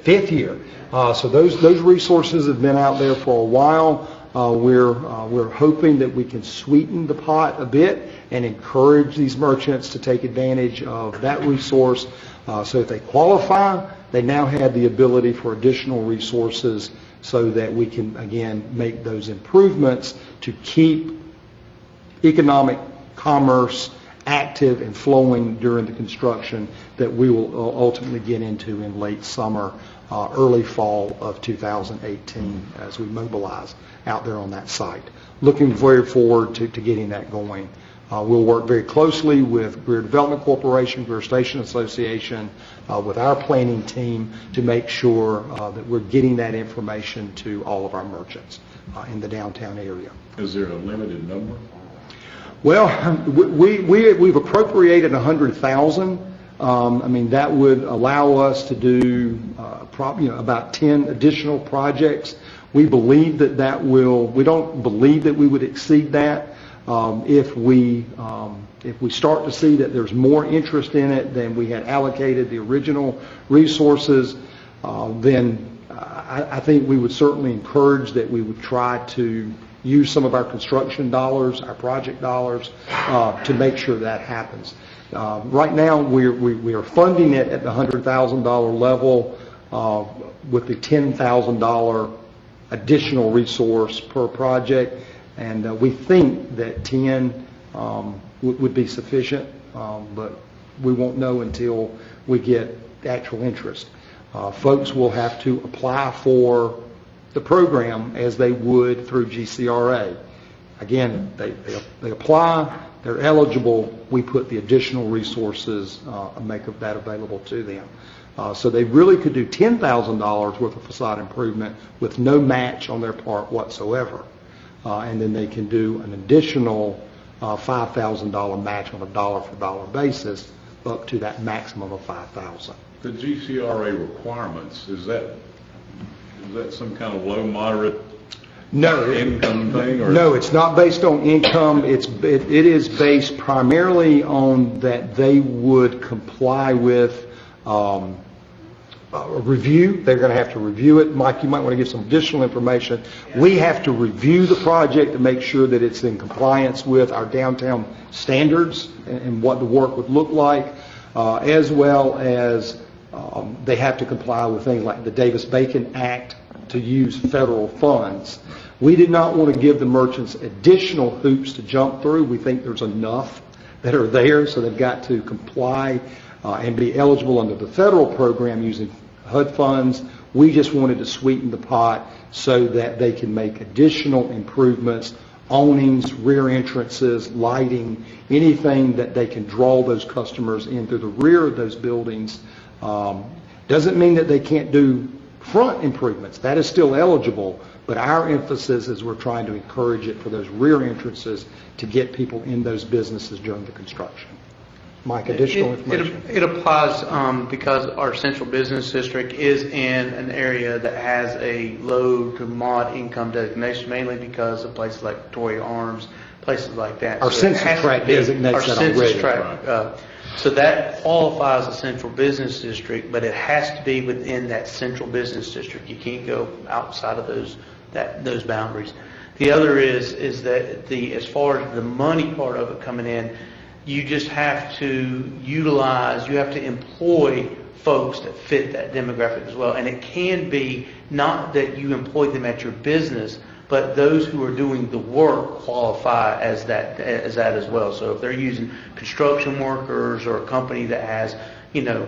5th year. So those resources have been out there for a while. We're hoping that we can sweeten the pot a bit and encourage these merchants to take advantage of that resource. So if they qualify, they now have the ability for additional resources so that we can, again, make those improvements to keep economic commerce active and flowing during the construction that we will ultimately get into in late summer, early fall of 2018 as we mobilize out there on that site. Looking very forward to getting that going. We'll work very closely with Greer Development Corporation, Greer Station Association, with our planning team to make sure that we're getting that information to all of our merchants in the downtown area. Is there a limited number? Well, we've appropriated $100,000. I mean, that would allow us to do about 10 additional projects. We believe that we don't believe that we would exceed that. If we start to see that there's more interest in it than we had allocated the original resources, then I think we would certainly encourage that we would try to use some of our construction dollars, our project dollars, to make sure that happens. Right now, we are funding it at the $100,000 level with the $10,000 additional resource per project, and we think that 10 would be sufficient, but we won't know until we get actual interest. Folks will have to apply for the program as they would through GCRA. Again, they apply, they're eligible, we put the additional resources and make that available to them. So they really could do $10,000 worth of facade improvement with no match on their part whatsoever. And then they can do an additional $5,000 match on a dollar-for-dollar basis up to that maximum of $5,000. The GCRA requirements, is that some kind of low, moderate income thing? Or? No, it's not based on income. It is based primarily on that they would comply with a review. They're going to have to review it. Mike, you might want to give some additional information. We have to review the project to make sure that it's in compliance with our downtown standards and what the work would look like, as well as they have to comply with things like the Davis-Bacon Act to use federal funds. We did not want to give the merchants additional hoops to jump through. We think there's enough that are there, so they've got to comply and be eligible under the federal program using HUD funds. We just wanted to sweeten the pot so that they can make additional improvements, awnings, rear entrances, lighting, anything that they can draw those customers in through the rear of those buildings. Doesn't mean that they can't do front improvements. That is still eligible, but our emphasis is we're trying to encourage it for those rear entrances to get people in those businesses during the construction. Mike, additional information? It applies because our central business district is in an area that has a low to mod income designation, mainly because of places like Victoria Arms, places like that. Our census tract designates that already. Our census tract. So that qualifies a central business district, but it has to be within that central business district. You can't go outside of those boundaries. The other is that as far as the money part of it coming in, you just have to you have to employ folks that fit that demographic as well. And it can be not that you employ them at your business, but those who are doing the work qualify as that as well. So if they're using construction workers or a company that has,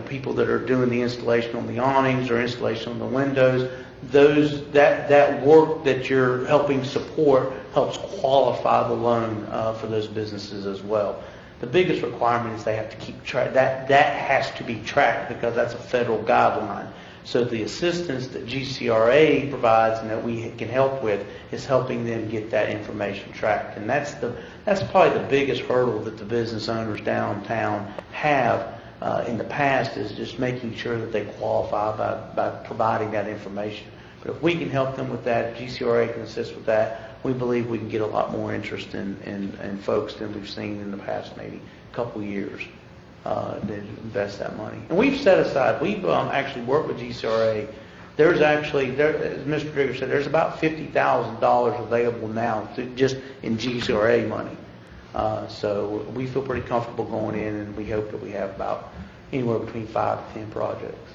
people that are doing the installation on the awnings or installation on the windows, that work that you're helping support helps qualify the loan for those businesses as well. The biggest requirement is they have to keep track. That has to be tracked because that's a federal guideline. So the assistance that GCRA provides and that we can help with is helping them get that information tracked. And that's probably the biggest hurdle that the business owners downtown have in the past, is just making sure that they qualify by providing that information. But if we can help them with that, if GCRA can assist with that, we believe we can get a lot more interest in folks than we've seen in the past maybe couple years that invest that money. And we've set aside, we've actually worked with GCRA. As Mr. Greer said, there's about $50,000 available now just in GCRA money. So we feel pretty comfortable going in, and we hope that we have about anywhere between 5 to 10 projects.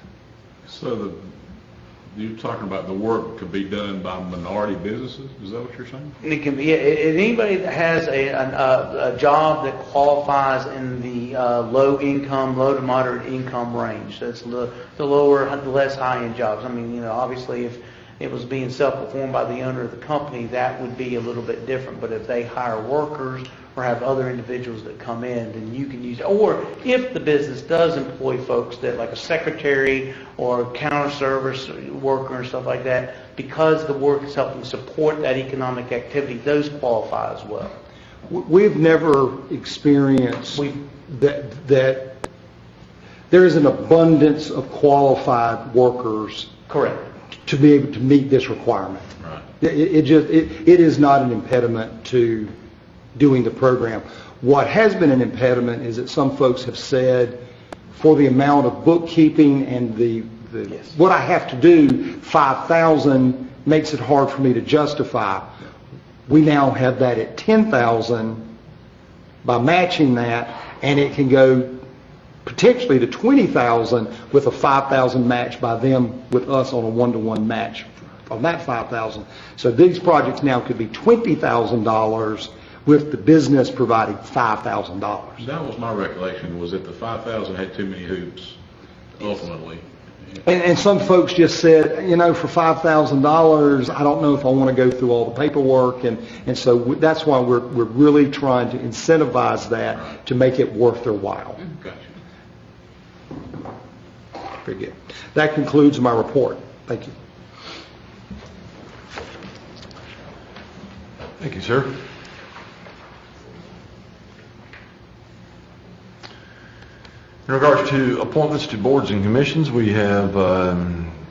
So you're talking about the work could be done by minority businesses? Is that what you're saying? And it can be anybody that has a job that qualifies in the low to moderate income range. That's the lower, less high-end jobs. I mean, obviously if it was being self-performed by the owner of the company, that would be a little bit different. But if they hire workers or have other individuals that come in, then you can use it. Or if the business does employ folks that, like a secretary or a counter service worker and stuff like that, because the work is helping support that economic activity, those qualify as well. We've never experienced that there is an abundance of qualified workers. Correct. To be able to meet this requirement. Right. It is not an impediment to doing the program. What has been an impediment is that some folks have said, for the amount of bookkeeping and Yes. what I have to do, $5,000 makes it hard for me to justify. We now have that at $10,000 by matching that, and it can go potentially to $20,000 with a $5,000 match by them with us on a one-to-one match on that $5,000. So these projects now could be $20,000 with the business providing $5,000. That was my recollection, was that the 5,000 had too many hoops, ultimately. And some folks just said, for $5,000, I don't know if I want to go through all the paperwork, and so that's why we're really trying to incentivize that to make it worth their while. Gotcha. Very good. That concludes my report. Thank you. Thank you, sir. In regards to appointments to boards and commissions, we have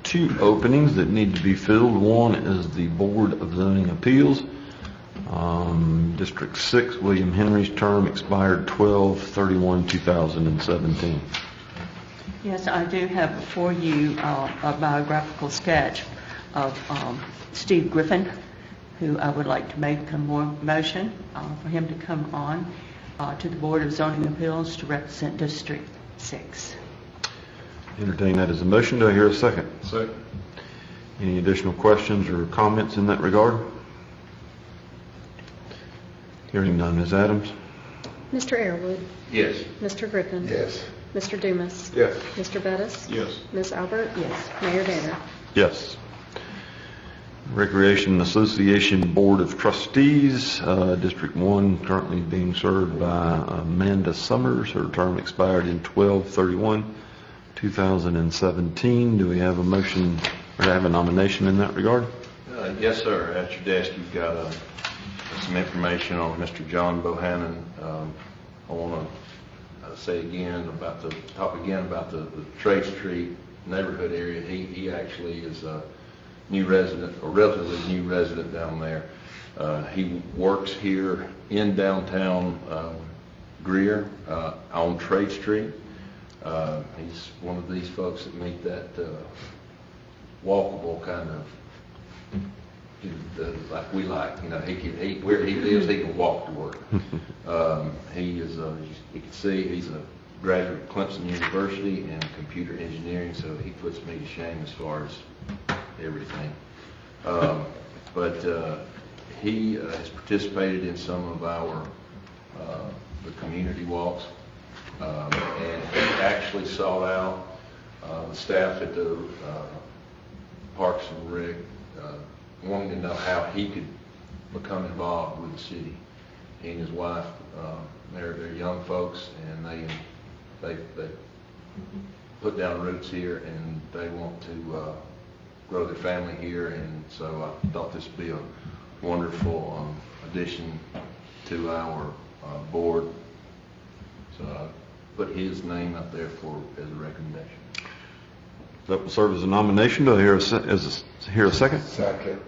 2 openings that need to be filled. One is the Board of Zoning Appeals. District 6, William Henry's term expired 12/31/2017. Yes, I do have before you a biographical sketch of Steve Griffin, who I would like to make a motion for him to come on to the Board of Zoning Appeals to represent District 6. Entertain that as a motion. Do I hear a second? Second. Any additional questions or comments in that regard? Hearing none. Ms. Adams? Mr. Airwood? Yes. Mr. Griffin? Yes. Mr. Dumas? Yes. Mr. Bettis? Yes. Ms. Albert? Yes. Mayor Danner? Yes. Recreation Association Board of Trustees, District 1, currently being served by Amanda Summers. Her term expired in 12/31/2017. Do we have a motion or have a nomination in that regard? Yes, sir. At your desk, you've got some information on Mr. John Bohannon. I want to talk again about the Trade Street neighborhood area. He actually is a new resident, or relatively new resident down there. He works here in downtown Greer on Trade Street. He's one of these folks that meet that walkable kind of, like we like. You know, where he lives, he can walk to work. He is, you can see, he's a graduate of Clemson University in computer engineering, so he puts me to shame as far as everything. But he has participated in some of our the community walks, and he actually sought out the staff at the Parks and Rec, wanting to know how he could become involved with the city. He and his wife, they're young folks, and they put down roots here, and they want to grow their family here, and so I thought this would be a wonderful addition to our board. So I put his name up there as a recommendation. That will serve as a nomination. Do I hear a second? Second.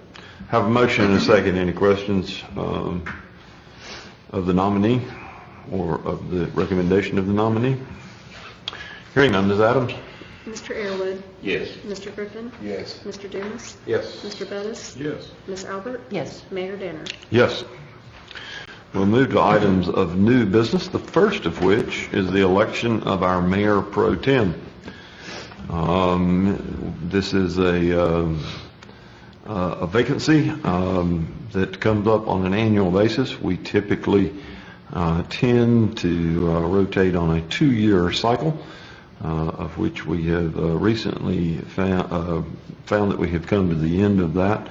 Have a motion and a second. Any questions of the nominee or of the recommendation of the nominee? Hearing none, Ms. Adams? Mr. Airwood? Yes. Mr. Griffin? Yes. Mr. Dumas? Yes. Mr. Bettis? Yes. Ms. Albert? Yes. Mayor Danner? Yes. We'll move to items of new business, the first of which is the election of our mayor pro tem. This is a vacancy that comes up on an annual basis. We typically tend to rotate on a 2-year cycle, of which we have recently found that we have come to the end of that.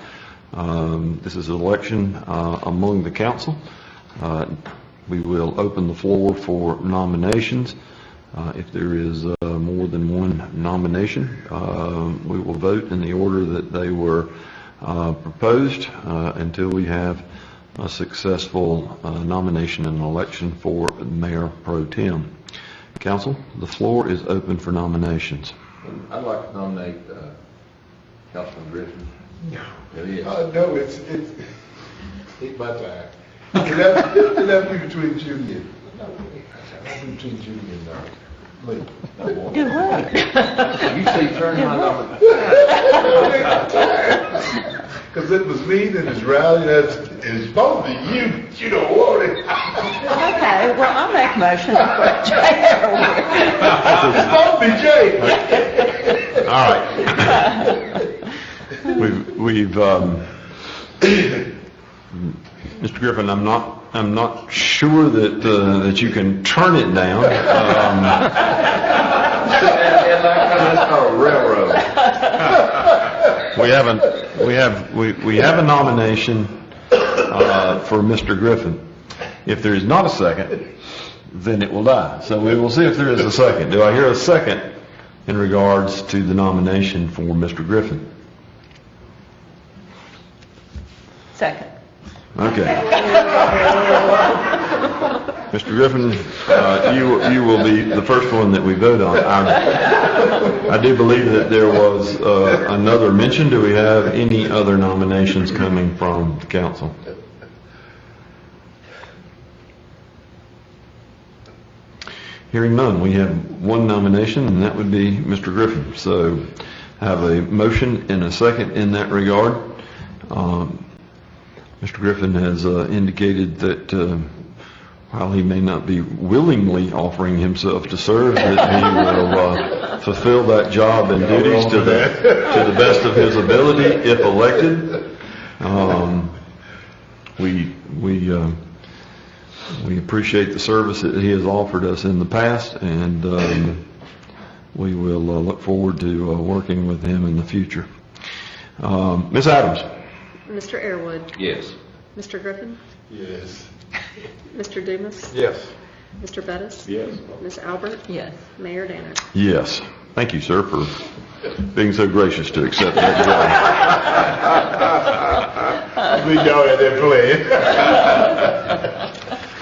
This is an election among the council. We will open the floor for nominations. If there is more than one nomination, we will vote in the order that they were proposed until we have a successful nomination and election for Mayor Pro Tem. Council, the floor is open for nominations. I'd like to nominate Councilman Griffin. No. It is. No, it's my time. It'll be between Judy and, between Judy and Lee. Do what? You say turn my nomination. Because it was me and it's Riley, it's supposed to be you, but you don't want it. Okay, well, I'll make a motion to put Jay It's supposed to be Jay. All right. We've Mr. Griffin, I'm not sure that you can turn it down. That's called a railroad. We have a nomination for Mr. Griffin. If there is not a second, then it will die. So we will see if there is a second. Do I hear a second in regards to the nomination for Mr. Griffin? Second. Okay. Mr. Griffin, you will be the first one that we vote on. I do believe that there was another mention. Do we have any other nominations coming from the council? Hearing none, we have one nomination, and that would be Mr. Griffin. So I have a motion and a second in that regard. Mr. Griffin has indicated that while he may not be willingly offering himself to serve, that he will fulfill that job and duties to the best of his ability if elected. We appreciate the service that he has offered us in the past, and we will look forward to working with him in the future. Ms. Adams. Mr. Airwood? Yes. Mr. Griffin? Yes. Mr. Dumas? Yes. Mr. Bettis? Yes. Ms. Albert? Yes. Mayor Danner? Yes. Thank you, sir, for being so gracious to accept that job. We know that they're playing.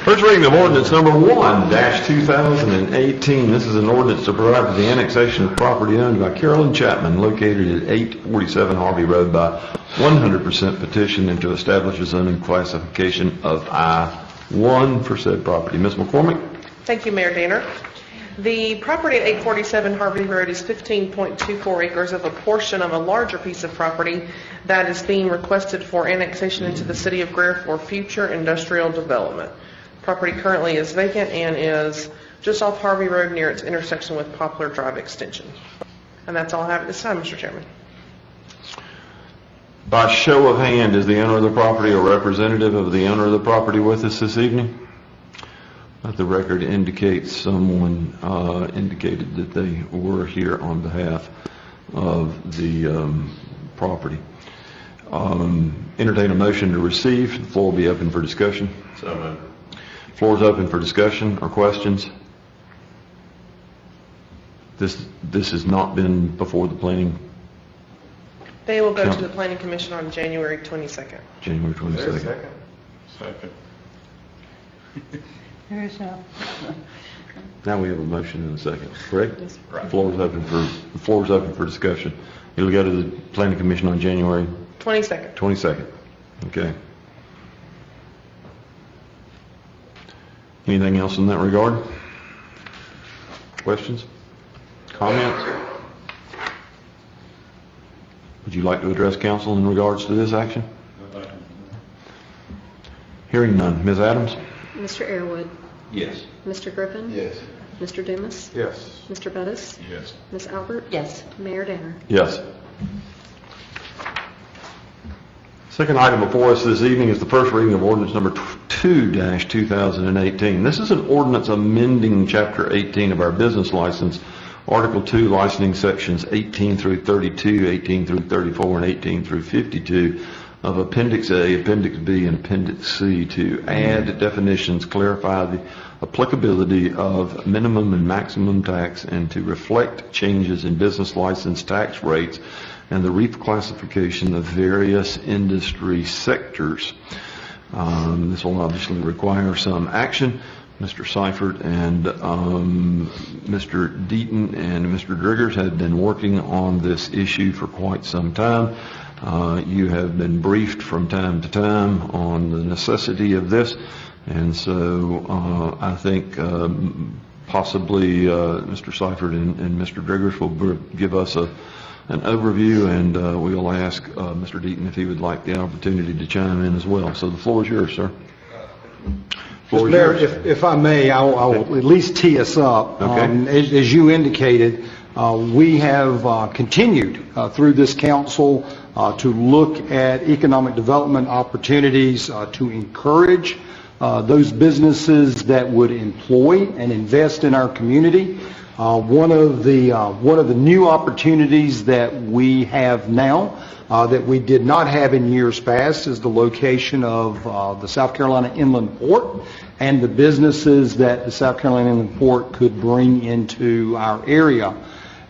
First reading of ordinance number 1-2018. This is an ordinance to provide for the annexation of property owned by Carolyn Chapman located at 847 Harvey Road by 100% petition and to establish a zoning classification of I-1 for said property. Ms. McCormick? Thank you, Mayor Danner. The property at 847 Harvey Road is 15.24 acres of a portion of a larger piece of property that is being requested for annexation into the city of Greer for future industrial development. Property currently is vacant and is just off Harvey Road near its intersection with Poplar Drive Extension. And that's all I have at this time, Mr. Chairman. By show of hand, is the owner of the property or representative of the owner of the property with us this evening? Let the record indicate someone indicated that they were here on behalf of the property. Entertain a motion to receive. The floor will be open for discussion. So moved. Floor is open for discussion or questions. This has not been before the planning. They will go to the Planning Commission on January 22nd. January 22nd. Second. Now we have a motion and a second, correct? Right. The floor is open for discussion. It'll go to the Planning Commission on January 22nd. 22nd. Okay. Anything else in that regard? Questions? Comments? Would you like to address council in regards to this action? Hearing none. Ms. Adams? Mr. Airwood, Yes. Mr. Griffin, Yes. Mr. Dumas, Yes. Mr. Bettis, Yes. Ms. Albert. Yes. Mayor Danner. Yes. Second item before us this evening is the first reading of ordinance number 2-2018. This is an ordinance amending Chapter 18 of our business license, Article 2, licensing sections 18 through 32, 18 through 34, and 18 through 52 of Appendix A, Appendix B, and Appendix C to add definitions, clarify the applicability of minimum and maximum tax, and to reflect changes in business license tax rates and the reclassification of various industry sectors. This will obviously require some action. Mr. Seifert and Mr. Deaton and Mr. Driggers have been working on this issue for quite some time. You have been briefed from time to time on the necessity of this, and so I think possibly Mr. Seifert and Mr. Driggers will give us an overview, and we'll ask Mr. Deaton if he would like the opportunity to chime in as well. So the floor is yours, sir. Mr. Mayor, if I may, I'll at least tee us up. Okay. As you indicated, we have continued through this council to look at economic development opportunities to encourage those businesses that would employ and invest in our community. One of the new opportunities that we have now that we did not have in years past is the location of the South Carolina Inland Port and the businesses that the South Carolina Inland Port could bring into our area.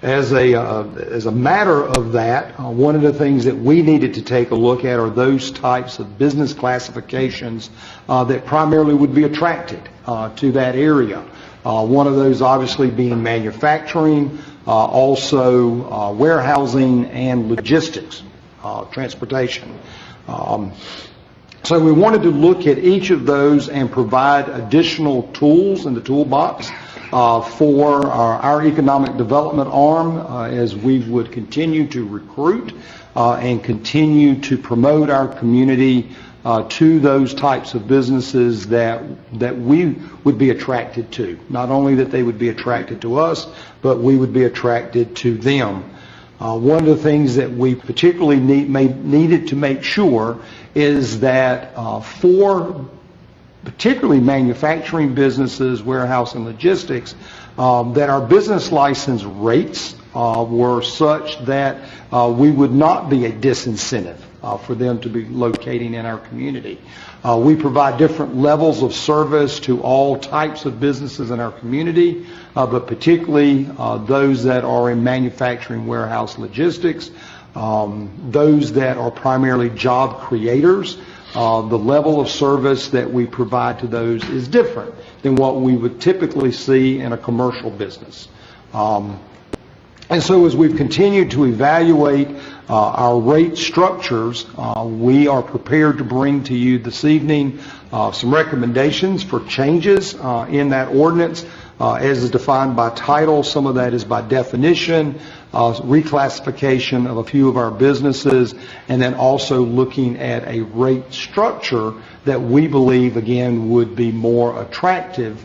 As a matter of that, one of the things that we needed to take a look at are those types of business classifications that primarily would be attracted to that area. One of those obviously being manufacturing, also warehousing and logistics, transportation. So we wanted to look at each of those and provide additional tools in the toolbox for our economic development arm as we would continue to recruit and continue to promote our community to those types of businesses that we would be attracted to. Not only that they would be attracted to us, but we would be attracted to them. One of the things that we particularly needed to make sure is that for particularly manufacturing businesses, warehouse and logistics, that our business license rates were such that we would not be a disincentive for them to be locating in our community. We provide different levels of service to all types of businesses in our community, but particularly those that are in manufacturing, warehouse, logistics, those that are primarily job creators, the level of service that we provide to those is different than what we would typically see in a commercial business. And so as we've continued to evaluate our rate structures, we are prepared to bring to you this evening some recommendations for changes in that ordinance as is defined by title. Some of that is by definition, reclassification of a few of our businesses, and then also looking at a rate structure that we believe, again, would be more attractive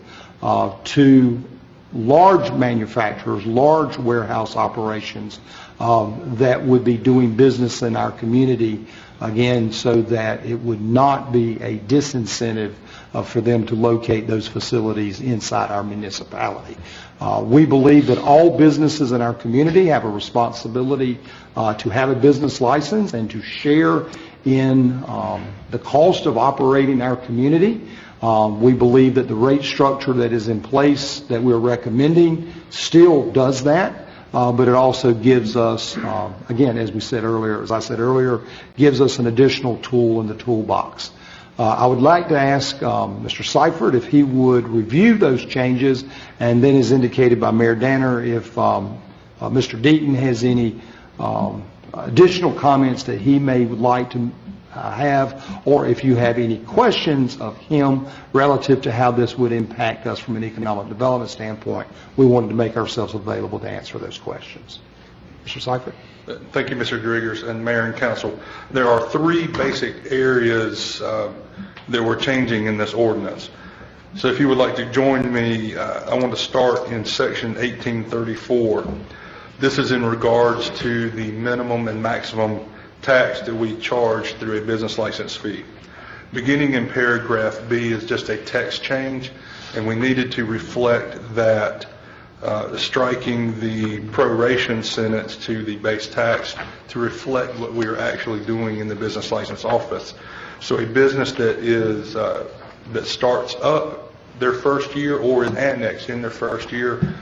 to large manufacturers, large warehouse operations that would be doing business in our community, again, so that it would not be a disincentive for them to locate those facilities inside our municipality. We believe that all businesses in our community have a responsibility to have a business license and to share in the cost of operating our community. We believe that the rate structure that is in place that we're recommending still does that, but it also gives us, again, as I said earlier, gives us an additional tool in the toolbox. I would like to ask Mr. Seifert if he would review those changes, and then as indicated by Mayor Danner, if Mr. Deaton has any additional comments that he may would like to have, or if you have any questions of him relative to how this would impact us from an economic development standpoint, we wanted to make ourselves available to answer those questions. Mr. Seifert? Thank you, Mr. Driggers and Mayor and Council. There are three basic areas that we're changing in this ordinance. So if you would like to join me, I want to start in section 1834. This is in regards to the minimum and maximum tax that we charge through a business license fee. Beginning in paragraph B is just a text change, and we needed to reflect that striking the proration sentence to the base tax to reflect what we are actually doing in the business license office. So a business that starts up their first year or is annexed in their first year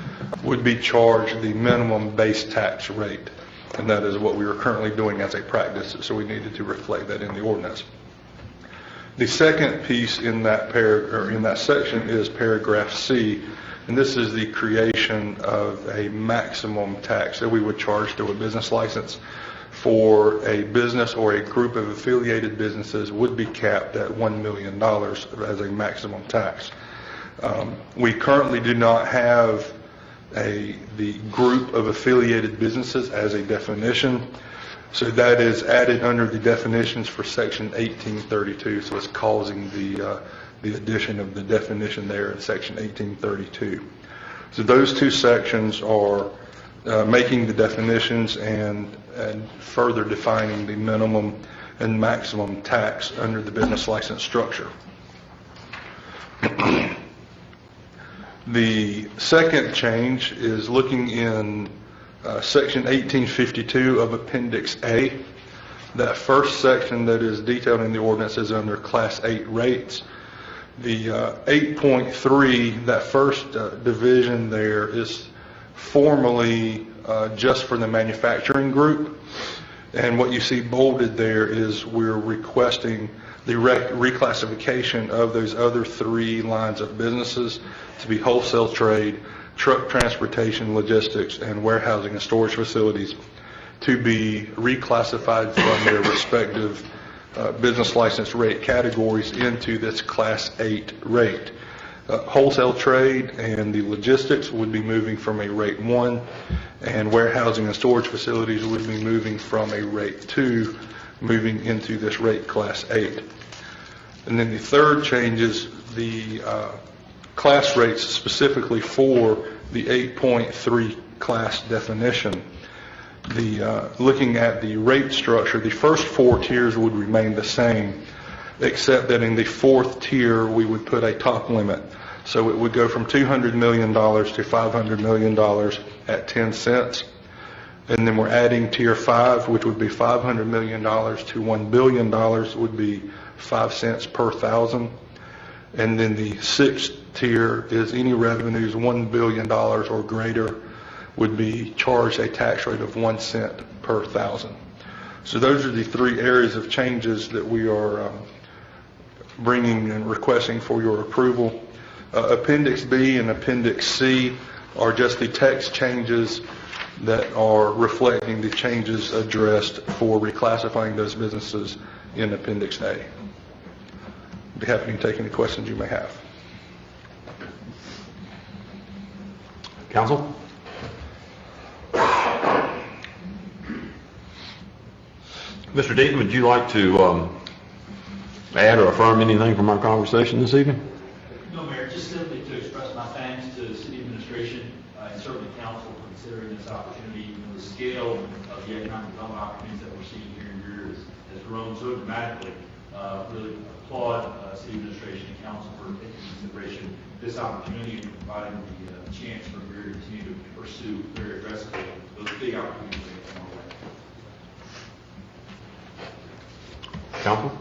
would be charged the minimum base tax rate. And that is what we are currently doing as a practice, so we needed to reflect that in the ordinance. The second piece in that section is paragraph C, and this is the creation of a maximum tax that we would charge to a business license for a business or a group of affiliated businesses would be capped at $1 million as a maximum tax. We currently do not have the group of affiliated businesses as a definition, so that is added under the definitions for section 1832, so it's causing the addition of the definition there in section 1832. So those two sections are making the definitions and further defining the minimum and maximum tax under the business license structure. The second change is looking in section 1852 of Appendix A. That first section that is detailed in the ordinance is under Class 8 rates. The 8.3, that first division there, is formally just for the manufacturing group. And what you see bolded there is we're requesting the reclassification of those other three lines of businesses to be wholesale trade, truck transportation, logistics, and warehousing and storage facilities to be reclassified from their respective business license rate categories into this Class 8 rate. Wholesale trade and the logistics would be moving from a rate 1, and warehousing and storage facilities would be moving from a rate 2, moving into this rate Class 8. And then the third change is the class rates specifically for the 8.3 class definition. Looking at the rate structure, the first four tiers would remain the same, except that in the fourth tier we would put a top limit. So it would go from $200 million to $500 million at 10 cents. And then we're adding tier 5, which would be $500 million to $1 billion, would be 5 cents per thousand. And then the sixth tier is any revenues $1 billion or greater would be charged a tax rate of 1 cent per thousand. So those are the three areas of changes that we are bringing and requesting for your approval. Appendix B and Appendix C are just the text changes that are reflecting the changes addressed for reclassifying those businesses in Appendix A. I'd be happy to take any questions you may have. Council? Mr. Deaton, would you like to add or affirm anything from our conversation this evening? No, Mayor, just simply to express my thanks to the city administration and certainly council for considering this opportunity. The scale of the economic development opportunities that we're seeing here in Greer has grown so dramatically. Really applaud city administration and council for taking into consideration this opportunity and providing the chance for Greer to continue to pursue very aggressively those big opportunities that come our way. Council?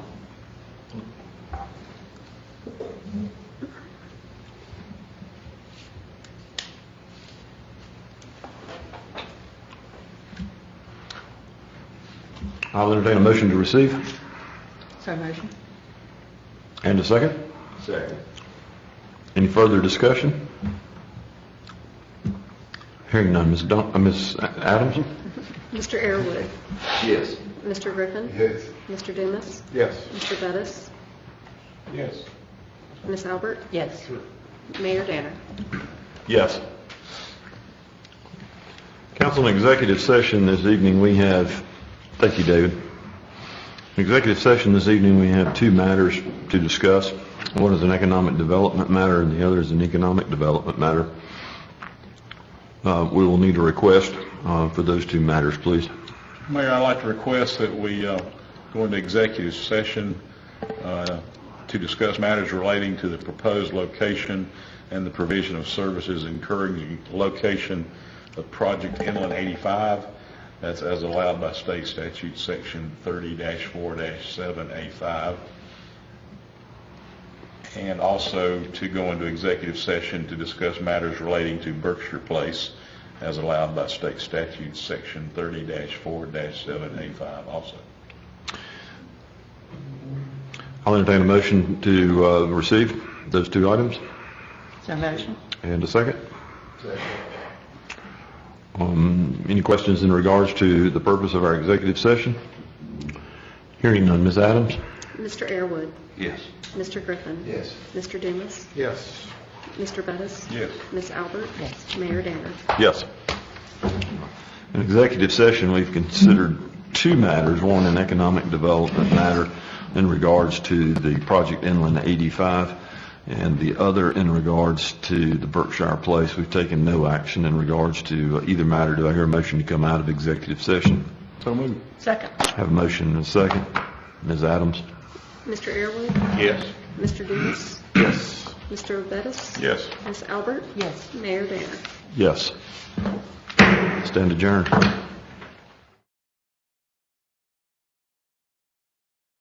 I'll entertain a motion to receive. So motion. And a second? Second. Any further discussion? Hearing none. Ms. Adams? Mr. Airwood, Yes. Mr. Griffin, Yes. Mr. Dumas, Yes. Mr. Bettis, Yes. Ms. Albert, Yes. Mayor Danner. Yes. Council, in executive session this evening, we have, thank you, David. In executive session this evening, we have two matters to discuss. One is an economic development matter, and the other is an economic development matter. We will need a request for those two matters, please. Mayor, I'd like to request that we go into executive session to discuss matters relating to the proposed location and the provision of services incurring the location of Project Inland 85. That's as allowed by state statute section 30-4-7A5. And also to go into executive session to discuss matters relating to Berkshire Place as allowed by state statute section 30-4-7A5 also. I'll entertain a motion to receive those two items. So motion. And a second? Second. Any questions in regards to the purpose of our executive session? Hearing none. Ms. Adams? Mr. Airwood, Yes. Mr. Griffin. Yes. Mr. Dumas, Yes. Mr. Bettis. Yes. Ms. Albert. Yes. Mayor Danner. Yes. In executive session, we've considered two matters, one an economic development matter in regards to the Project Inland 85, and the other in regards to the Berkshire Place. We've taken no action in regards to either matter. Do I hear a motion to come out of executive session? So moved. Second. Have a motion and a second. Ms. Adams? Mr. Airwood, Yes. Mr. Dumas, Yes. Mr. Bettis. Yes. Ms. Albert. Yes. Mayor Danner. Yes. Stand adjourned.